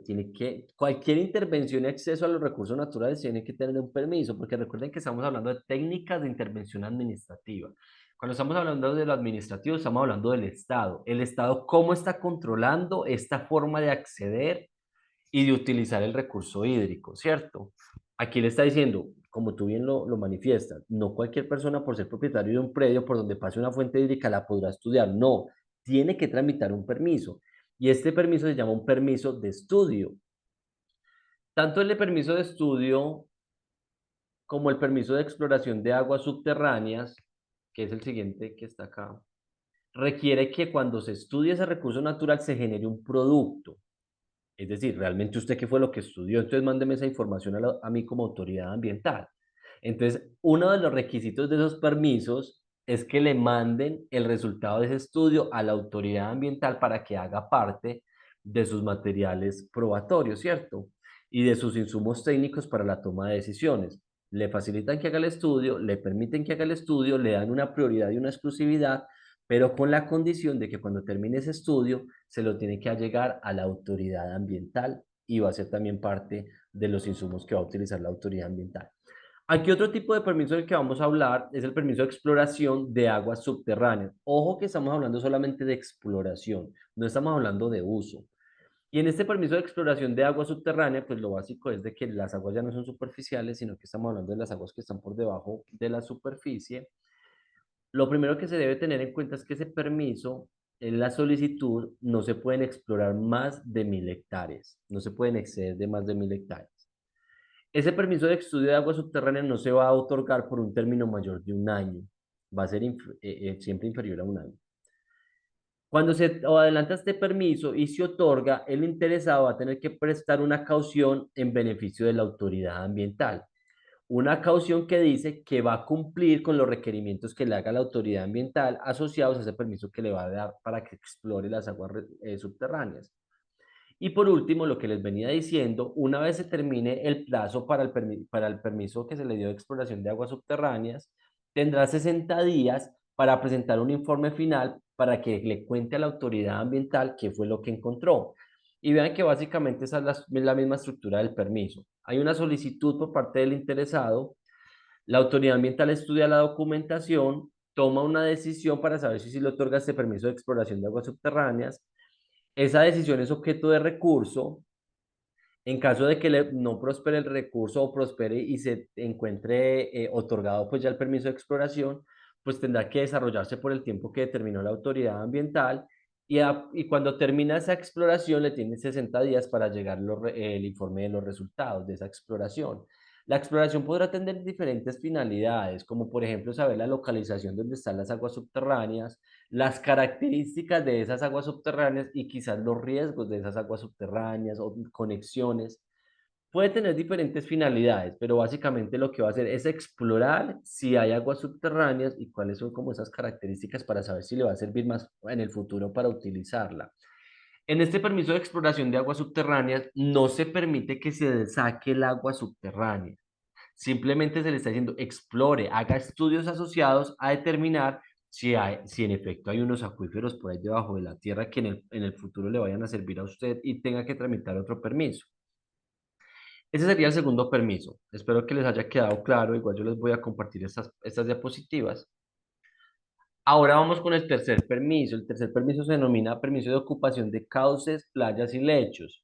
cualquier intervención y acceso a los recursos naturales tiene que tener un permiso, porque recuerden que estamos hablando de técnicas de intervención administrativa. Cuando estamos hablando de lo administrativo, estamos hablando del Estado. El Estado, ¿cómo está controlando esta forma de acceder y de utilizar el recurso hídrico, cierto? Aquí le está diciendo, como tú bien lo manifiestas, no cualquier persona por ser propietario de un predio por donde pase una fuente hídrica la podrá estudiar, no, tiene que tramitar un permiso. Y este permiso se llama un permiso de estudio. Tanto el permiso de estudio como el permiso de exploración de aguas subterráneas, que es el siguiente que está acá, requiere que cuando se estudie ese recurso natural se genere un producto. Es decir, realmente usted qué fue lo que estudió, entonces mándeme esa información a mí como autoridad ambiental. Entonces, uno de los requisitos de esos permisos es que le manden el resultado de ese estudio a la autoridad ambiental para que haga parte de sus materiales probatorios, ¿cierto? Y de sus insumos técnicos para la toma de decisiones. Le facilitan que haga el estudio, le permiten que haga el estudio, le dan una prioridad y una exclusividad, pero con la condición de que cuando termine ese estudio se lo tiene que allegar a la autoridad ambiental y va a ser también parte de los insumos que va a utilizar la autoridad ambiental. Aquí otro tipo de permiso del que vamos a hablar es el permiso de exploración de aguas subterráneas. Ojo que estamos hablando solamente de exploración, no estamos hablando de uso. Y en este permiso de exploración de agua subterránea, pues lo básico es de que las aguas ya no son superficiales, sino que estamos hablando de las aguas que están por debajo de la superficie. Lo primero que se debe tener en cuenta es que ese permiso, en la solicitud, no se pueden explorar más de 1000 hectáreas, no se pueden exceder de más de 1000 hectáreas. Ese permiso de estudio de agua subterránea no se va a otorgar por un término mayor de un año, va a ser siempre inferior a un año. Cuando se adelanta este permiso y se otorga, el interesado va a tener que prestar una caución en beneficio de la autoridad ambiental. Una caución que dice que va a cumplir con los requerimientos que le haga la autoridad ambiental asociados a ese permiso que le va a dar para que explore las aguas subterráneas. Y por último, lo que les venía diciendo, una vez se termine el plazo para el permiso que se le dio de exploración de aguas subterráneas, tendrá 60 días para presentar un informe final para que le cuente a la autoridad ambiental qué fue lo que encontró. Y vean que básicamente esa es la misma estructura del permiso. Hay una solicitud por parte del interesado, la autoridad ambiental estudia la documentación, toma una decisión para saber si le otorga este permiso de exploración de aguas subterráneas. Esa decisión es objeto de recurso. En caso de que no prospere el recurso o prospere y se encuentre otorgado pues ya el permiso de exploración, pues tendrá que desarrollarse por el tiempo que determinó la autoridad ambiental y cuando termina esa exploración le tiene 60 días para llegar el informe de los resultados de esa exploración. La exploración podrá tener diferentes finalidades, como por ejemplo saber la localización donde están las aguas subterráneas, las características de esas aguas subterráneas y quizás los riesgos de esas aguas subterráneas o conexiones. Puede tener diferentes finalidades, pero básicamente lo que va a hacer es explorar si hay aguas subterráneas y cuáles son como esas características para saber si le va a servir más en el futuro para utilizarla. En este permiso de exploración de aguas subterráneas no se permite que se saque el agua subterránea. Simplemente se le está diciendo explore, haga estudios asociados a determinar si en efecto hay unos acuíferos por ahí debajo de la tierra que en el futuro le vayan a servir a usted y tenga que tramitar otro permiso. Ese sería el segundo permiso. Espero que les haya quedado claro. Igual yo les voy a compartir estas diapositivas. Ahora vamos con el tercer permiso. El tercer permiso se denomina permiso de ocupación de cauces, playas y lechos.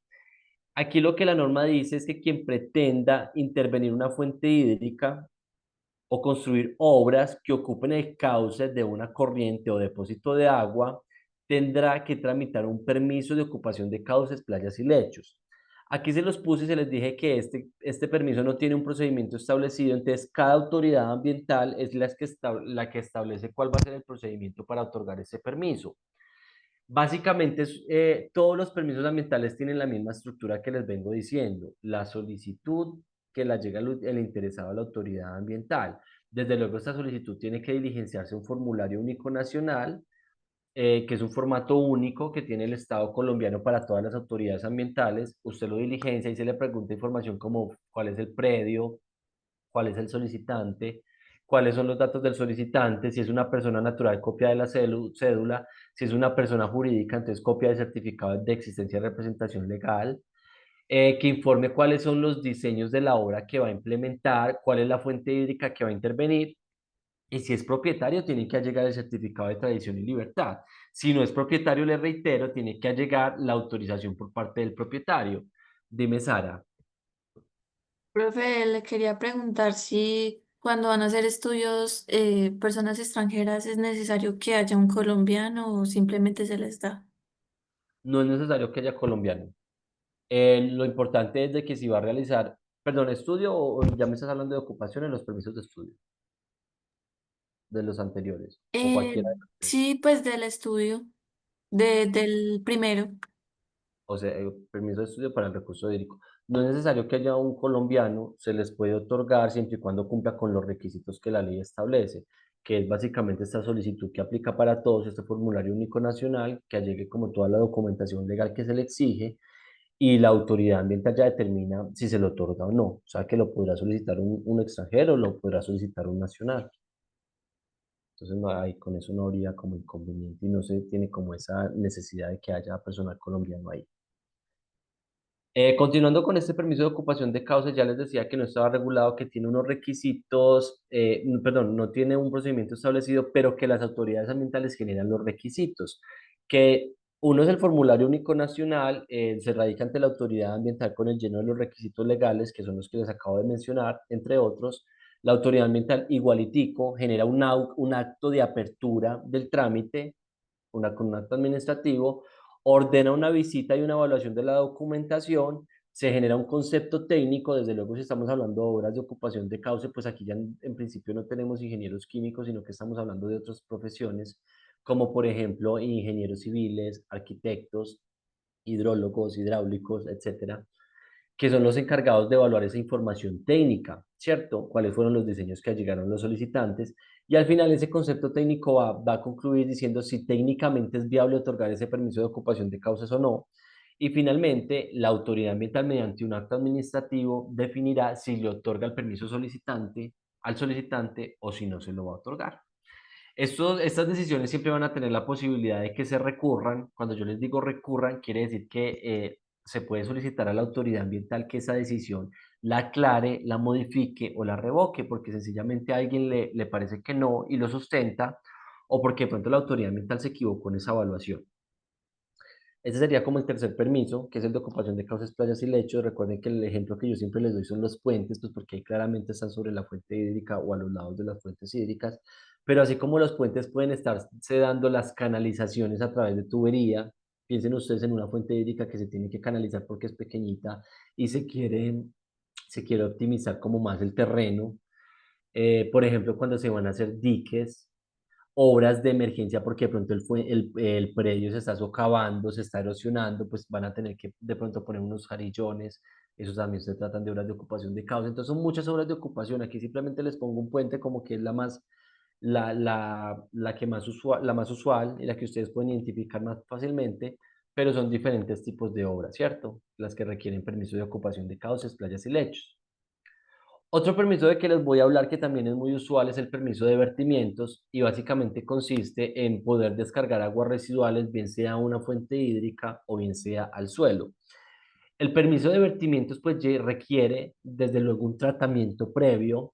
Aquí lo que la norma dice es que quien pretenda intervenir una fuente hídrica o construir obras que ocupen el cauce de una corriente o depósito de agua, tendrá que tramitar un permiso de ocupación de cauces, playas y lechos. Aquí se los puse y se les dije que este permiso no tiene un procedimiento establecido, entonces cada autoridad ambiental es la que establece cuál va a ser el procedimiento para otorgar ese permiso. Básicamente, todos los permisos ambientales tienen la misma estructura que les vengo diciendo. La solicitud que la llega el interesado a la autoridad ambiental. Desde luego, esta solicitud tiene que diligenciarse un formulario único nacional, que es un formato único que tiene el Estado colombiano para todas las autoridades ambientales. Usted lo diligencia y se le pregunta información como cuál es el predio, cuál es el solicitante, cuáles son los datos del solicitante, si es una persona natural, copia de la cédula, si es una persona jurídica, entonces copia de certificado de existencia de representación legal, que informe cuáles son los diseños de la obra que va a implementar, cuál es la fuente hídrica que va a intervenir, y si es propietario, tiene que allegar el certificado de tradición y libertad. Si no es propietario, le reitero, tiene que allegar la autorización por parte del propietario. Dime, Sara. Profe, le quería preguntar si cuando van a hacer estudios personas extranjeras es necesario que haya un colombiano o simplemente se les da. No es necesario que haya colombiano. Lo importante es de que si va a realizar, perdón, estudio o ya me estás hablando de ocupación en los permisos de estudio, de los anteriores, o Eh, cualquiera de los tres. sí, pues del estudio, del primero. O sea, permiso de estudio para el recurso hídrico. No es necesario que haya un colombiano, se les puede otorgar siempre y cuando cumpla con los requisitos que la ley establece. que es básicamente esta solicitud que aplica para todos, este formulario único nacional, que allegue como toda la documentación legal que se le exige, y la autoridad ambiental ya determina si se le otorga o no. O sea, que lo podrá solicitar un extranjero, lo podrá solicitar un nacional. Entonces, no hay, con eso no habría como inconveniente y no se tiene como esa necesidad de que haya personal colombiano ahí. Continuando con este permiso de ocupación de causa, ya les decía que no estaba regulado, que tiene unos requisitos, perdón, no tiene un procedimiento establecido, pero que las autoridades ambientales generan los requisitos, que uno es el formulario único nacional, se radica ante la autoridad ambiental con el lleno de los requisitos legales, que son los que les acabo de mencionar, entre otros. La autoridad ambiental igualitico genera un acto de apertura del trámite, con un acto administrativo, ordena una visita y una evaluación de la documentación, se genera un concepto técnico. Desde luego, si estamos hablando de obras de ocupación de cauce, pues aquí ya en principio no tenemos ingenieros químicos, sino que estamos hablando de otras profesiones, como por ejemplo ingenieros civiles, arquitectos, hidrólogos, hidráulicos, etcétera, que son los encargados de evaluar esa información técnica, ¿cierto? ¿Cuáles fueron los diseños que llegaron los solicitantes? Y al final ese concepto técnico va a concluir diciendo si técnicamente es viable otorgar ese permiso de ocupación de causas o no. Y finalmente, la autoridad ambiental, mediante un acto administrativo, definirá si le otorga el permiso al solicitante o si no se lo va a otorgar. Estas decisiones siempre van a tener la posibilidad de que se recurran. Cuando yo les digo recurran, quiere decir que se puede solicitar a la autoridad ambiental que esa decisión la aclare, la modifique o la revoque, porque sencillamente a alguien le parece que no y lo sustenta, o porque de pronto la autoridad ambiental se equivocó en esa evaluación. Ese sería como el tercer permiso, que es el de ocupación de cauces, playas y lechos. Recuerden que el ejemplo que yo siempre les doy son los puentes, pues porque ahí claramente están sobre la fuente hídrica o a los lados de las fuentes hídricas. Pero así como los puentes pueden estarse dando las canalizaciones a través de tubería, piensen ustedes en una fuente hídrica que se tiene que canalizar porque es pequeñita y se quiere optimizar como más el terreno. Por ejemplo, cuando se van a hacer diques, obras de emergencia, porque de pronto el predio se está socavando, se está erosionando, pues van a tener que de pronto poner unos jarillones. Esos también se tratan de obras de ocupación de causa. Entonces son muchas obras de ocupación. Aquí simplemente les pongo un puente como que es la más usual y la que ustedes pueden identificar más fácilmente, pero son diferentes tipos de obras, ¿cierto? Las que requieren permiso de ocupación de cauces, playas y lechos. Otro permiso de que les voy a hablar, que también es muy usual, es el permiso de vertimientos, y básicamente consiste en poder descargar aguas residuales, bien sea a una fuente hídrica o bien sea al suelo. El permiso de vertimientos pues requiere desde luego un tratamiento previo.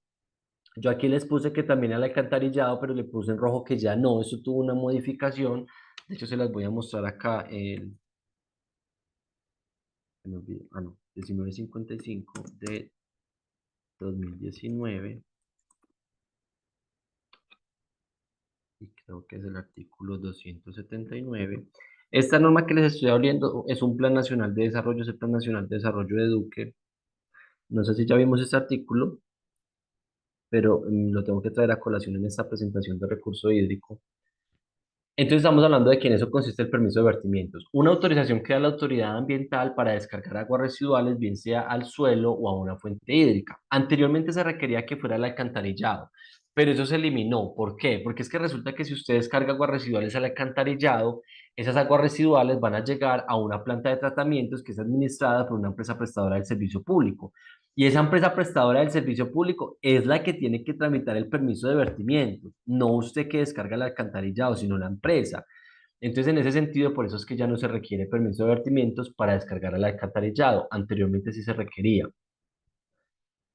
Yo aquí les puse que también al alcantarillado, pero le puse en rojo que ya no, eso tuvo una modificación. De hecho se las voy a mostrar acá, no, 1955 de 2019. Y creo que es el artículo 279. Esta norma que les estoy abriendo es un Plan Nacional de Desarrollo, es el Plan Nacional de Desarrollo de Duque. No sé si ya vimos este artículo, pero lo tengo que traer a colación en esta presentación de recurso hídrico. Entonces estamos hablando de que en eso consiste el permiso de vertimientos. Una autorización que da la autoridad ambiental para descargar aguas residuales, bien sea al suelo o a una fuente hídrica. Anteriormente se requería que fuera el alcantarillado, pero eso se eliminó. ¿Por qué? Porque es que resulta que si usted descarga aguas residuales al alcantarillado, esas aguas residuales van a llegar a una planta de tratamientos que es administrada por una empresa prestadora del servicio público. Y esa empresa prestadora del servicio público es la que tiene que tramitar el permiso de vertimiento, no usted que descarga el alcantarillado, sino la empresa. Entonces, en ese sentido, por eso es que ya no se requiere permiso de vertimientos para descargar el alcantarillado. Anteriormente sí se requería.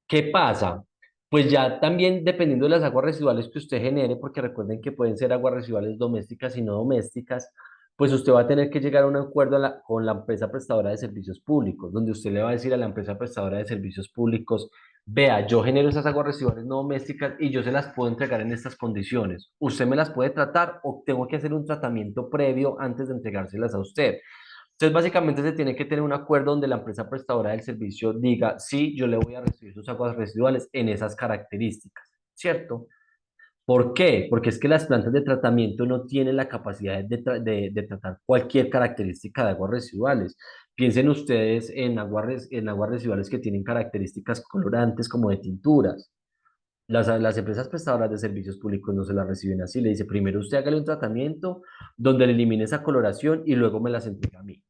¿Qué pasa? Pues ya también dependiendo de las aguas residuales que usted genere, porque recuerden que pueden ser aguas residuales domésticas y no domésticas, pues usted va a tener que llegar a un acuerdo con la empresa prestadora de servicios públicos, donde usted le va a decir a la empresa prestadora de servicios públicos: vea, yo genero esas aguas residuales no domésticas y yo se las puedo entregar en estas condiciones. ¿Usted me las puede tratar o tengo que hacer un tratamiento previo antes de entregárselas a usted? Entonces, básicamente se tiene que tener un acuerdo donde la empresa prestadora del servicio diga: sí, yo le voy a recibir sus aguas residuales en esas características, ¿cierto? ¿Por qué? Porque es que las plantas de tratamiento no tienen la capacidad de tratar cualquier característica de aguas residuales. Piensen ustedes en aguas residuales que tienen características colorantes como de tinturas. Las empresas prestadoras de servicios públicos no se las reciben así. Le dice, primero usted hágale un tratamiento donde le elimine esa coloración y luego me las entrega a mí.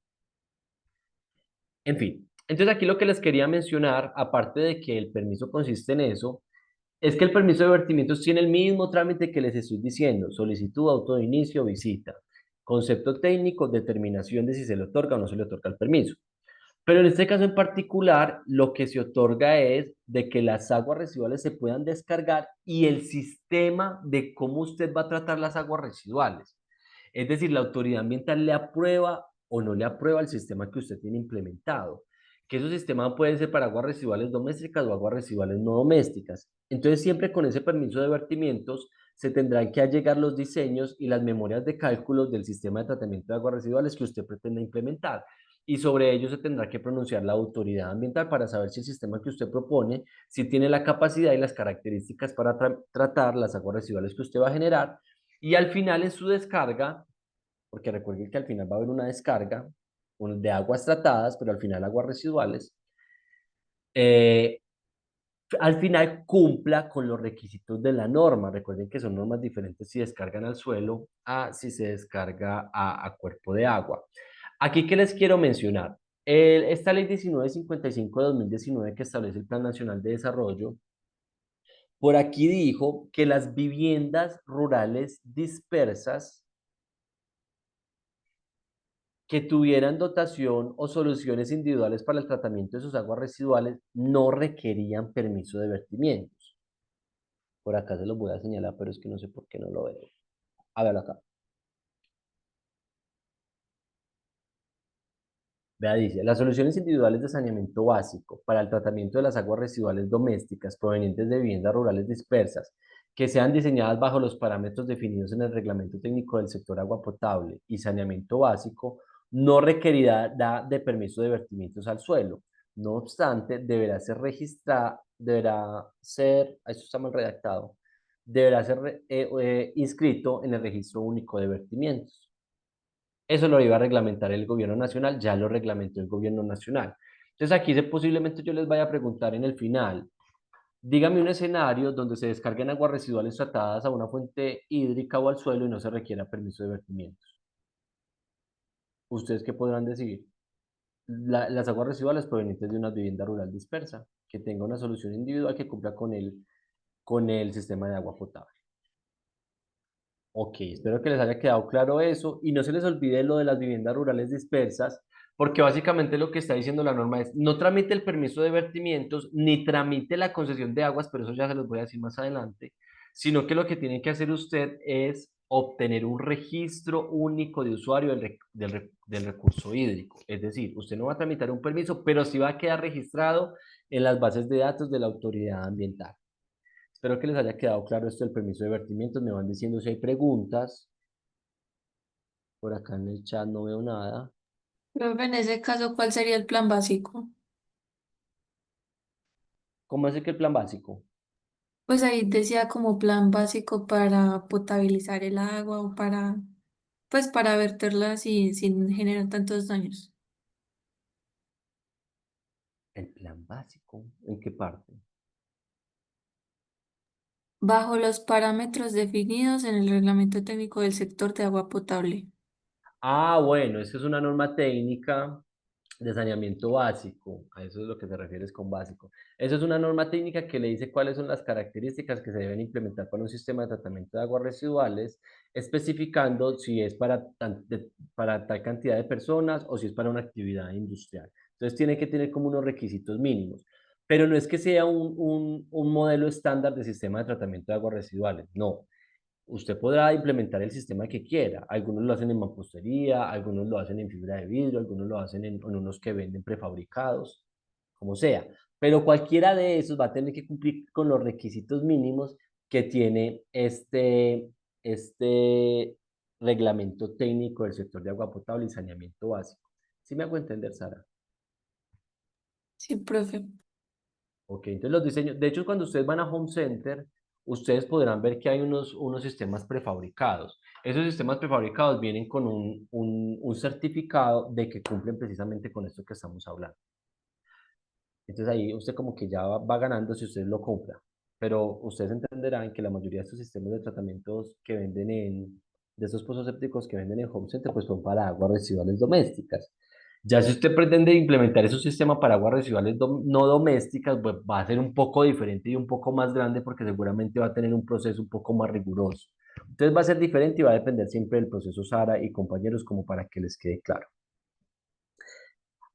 En fin, entonces aquí lo que les quería mencionar, aparte de que el permiso consiste en eso, es que el permiso de vertimientos tiene el mismo trámite que les estoy diciendo: solicitud, auto de inicio, visita, concepto técnico, determinación de si se le otorga o no se le otorga el permiso. Pero en este caso en particular, lo que se otorga es de que las aguas residuales se puedan descargar y el sistema de cómo usted va a tratar las aguas residuales. Es decir, la autoridad ambiental le aprueba o no le aprueba el sistema que usted tiene implementado. Que esos sistemas pueden ser para aguas residuales domésticas o aguas residuales no domésticas. Entonces, siempre con ese permiso de vertimientos se tendrán que allegar los diseños y las memorias de cálculos del sistema de tratamiento de aguas residuales que usted pretenda implementar. Y sobre ello se tendrá que pronunciar la autoridad ambiental para saber si el sistema que usted propone, si tiene la capacidad y las características para tratar las aguas residuales que usted va a generar. Y al final en su descarga, porque recuerden que al final va a haber una descarga de aguas tratadas, pero al final aguas residuales, eh, al final cumpla con los requisitos de la norma. Recuerden que son normas diferentes si descargan al suelo a si se descarga a cuerpo de agua. Aquí, ¿qué les quiero mencionar? Esta ley 1955 de 2019 que establece el Plan Nacional de Desarrollo, por aquí dijo que las viviendas rurales dispersas que tuvieran dotación o soluciones individuales para el tratamiento de sus aguas residuales no requerían permiso de vertimientos. Por acá se los voy a señalar, pero es que no sé por qué no lo veo. A verlo acá. Vea, dice, las soluciones individuales de saneamiento básico para el tratamiento de las aguas residuales domésticas provenientes de viviendas rurales dispersas que sean diseñadas bajo los parámetros definidos en el Reglamento Técnico del Sector Agua Potable y Saneamiento Básico no requerirá de permiso de vertimientos al suelo. No obstante, deberá ser esto está mal redactado, deberá ser inscrito en el Registro Único de Vertimientos. Eso lo iba a reglamentar el gobierno nacional, ya lo reglamentó el gobierno nacional. Entonces aquí posiblemente yo les vaya a preguntar en el final, dígame un escenario donde se descarguen aguas residuales tratadas a una fuente hídrica o al suelo y no se requiera permiso de vertimientos. ¿Ustedes qué podrán decir? Las aguas residuales provenientes de una vivienda rural dispersa, que tenga una solución individual que cumpla con el sistema de agua potable. Ok, espero que les haya quedado claro eso y no se les olvide lo de las viviendas rurales dispersas, porque básicamente lo que está diciendo la norma es no tramite el permiso de vertimientos ni tramite la concesión de aguas, pero eso ya se los voy a decir más adelante, sino que lo que tiene que hacer usted es obtener un registro único de usuario del recurso hídrico. Es decir, usted no va a tramitar un permiso, pero sí va a quedar registrado en las bases de datos de la autoridad ambiental. Espero que les haya quedado claro esto del permiso de vertimientos. Me van diciendo si hay preguntas. Por acá en el chat no veo nada. Profe, en ese caso, ¿cuál sería el plan básico? ¿Cómo es que el plan básico? Pues ahí decía como plan básico para potabilizar el agua o pues para verterla sin generar tantos daños. ¿El plan básico? ¿En qué parte? Bajo los parámetros definidos en el Reglamento Técnico del Sector de Agua Potable. Ah, bueno, esa es una norma técnica de saneamiento básico. A eso es lo que te refieres con básico. Eso es una norma técnica que le dice cuáles son las características que se deben implementar para un sistema de tratamiento de aguas residuales, especificando si es para tal cantidad de personas o si es para una actividad industrial. Entonces tiene que tener como unos requisitos mínimos. Pero no es que sea un modelo estándar de sistema de tratamiento de aguas residuales, no. Usted podrá implementar el sistema que quiera. Algunos lo hacen en mampostería, algunos lo hacen en fibra de vidrio, algunos lo hacen en unos que venden prefabricados, como sea. Pero cualquiera de esos va a tener que cumplir con los requisitos mínimos que tiene este reglamento técnico del sector de agua potable y saneamiento básico. ¿Sí me hago entender, Sara? Sí, profe. Ok, entonces los diseños, de hecho cuando ustedes van a Home Center, ustedes podrán ver que hay unos sistemas prefabricados. Esos sistemas prefabricados vienen con un certificado de que cumplen precisamente con esto que estamos hablando. Entonces ahí usted como que ya va ganando si usted lo compra. pero ustedes entenderán que la mayoría de estos sistemas de tratamientos que venden de estos pozos sépticos que venden en Home Center, pues son para aguas residuales domésticas. Ya si usted pretende implementar ese sistema para aguas residuales no domésticas, pues va a ser un poco diferente y un poco más grande porque seguramente va a tener un proceso un poco más riguroso. Entonces va a ser diferente y va a depender siempre del proceso Sara y compañeros como para que les quede claro.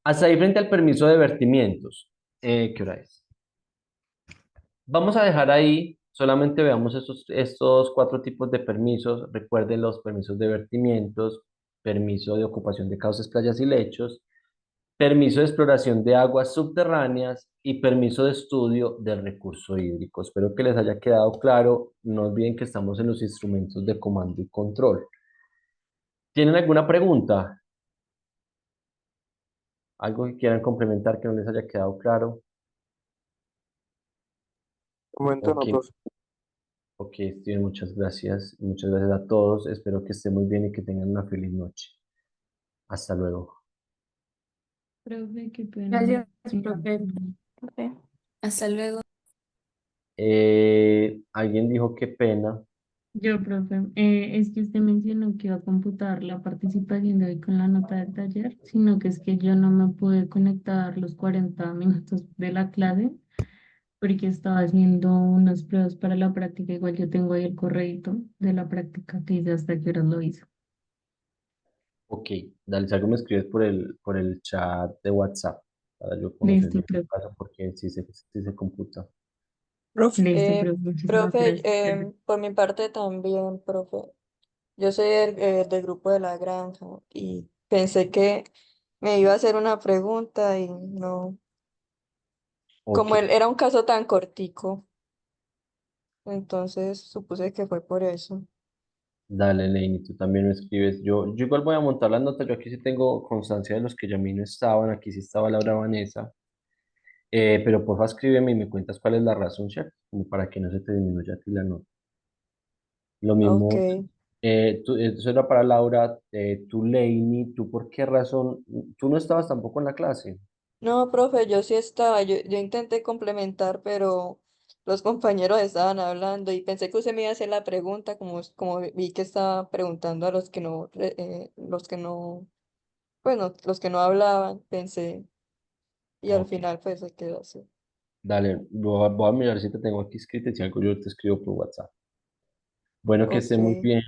Hasta ahí frente al permiso de vertimientos. ¿Qué hora es? Vamos a dejar ahí, solamente veamos estos cuatro tipos de permisos. Recuerden los permisos de vertimientos, permiso de ocupación de cauces, playas y lechos, permiso de exploración de aguas subterráneas y permiso de estudio del recurso hídrico. Espero que les haya quedado claro. No olviden que estamos en los instrumentos de comando y control. ¿Tienen alguna pregunta? ¿Algo que quieran complementar que no les haya quedado claro? Momento no, Ok, profe. ok, Steven, muchas gracias. Muchas gracias a todos. Espero que estén muy bien y que tengan una feliz noche. Hasta luego. Profe, qué pena. Gracias, Sí. profe. Hasta luego. Alguien dijo qué pena. Yo, profe, es que usted mencionó que iba a computar la participación de hoy con la nota del taller, sino que es que yo no me pude conectar los 40 minutos de la clase porque estaba haciendo unas pruebas para la práctica. Igual yo tengo ahí el correíto de la práctica que hice hasta que horas lo hizo. Ok, dale, si algo me escribes por el chat de WhatsApp para yo conocer Listo, bien qué profe. pasa porque sí se computa. Listo, profe. Muchísimas Profe, gracias. por mi parte también, profe. Yo soy del grupo de la granja y pensé que me iba a hacer una pregunta y no, Ok, como él era un caso tan cortico, entonces supuse que fue por eso. dale, Leini, tú también me escribes. Yo igual voy a montar las notas. Yo aquí sí tengo constancia de los que ya a mí no estaban. Aquí sí estaba Laura Vanessa. Pero porfa, escríbeme y me cuentas cuál es la razón, ¿cierto? Como para que no se te disminuya aquí la nota. Lo Ok. mismo, eso era para Laura, tú, Leini, ¿tú por qué razón? Tú no estabas tampoco en la clase. No, profe, yo sí estaba, yo intenté complementar, pero los compañeros estaban hablando y pensé que usted me iba a hacer la pregunta, como vi que estaba preguntando a los que no, bueno, los que no hablaban, pensé, y al Ok, final pues se quedó así. dale, voy a mirar si te tengo aquí escrito y si algo yo te escribo por WhatsApp. Bueno, que esté Ok. muy bien,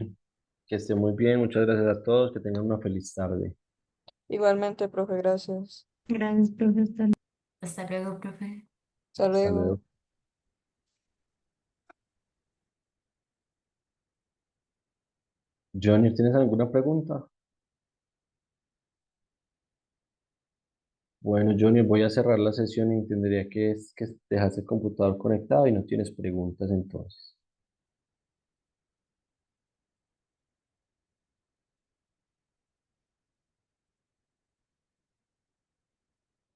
que esté muy bien. Muchas gracias a todos, que tengan una feliz tarde. Igualmente, profe, gracias. Gracias, profe. Hasta luego, profe. Hasta Hasta luego. luego. Johnny, ¿tienes alguna pregunta? Bueno, Johnny, voy a cerrar la sesión y entendería que es que dejas el computador conectado y no tienes preguntas entonces.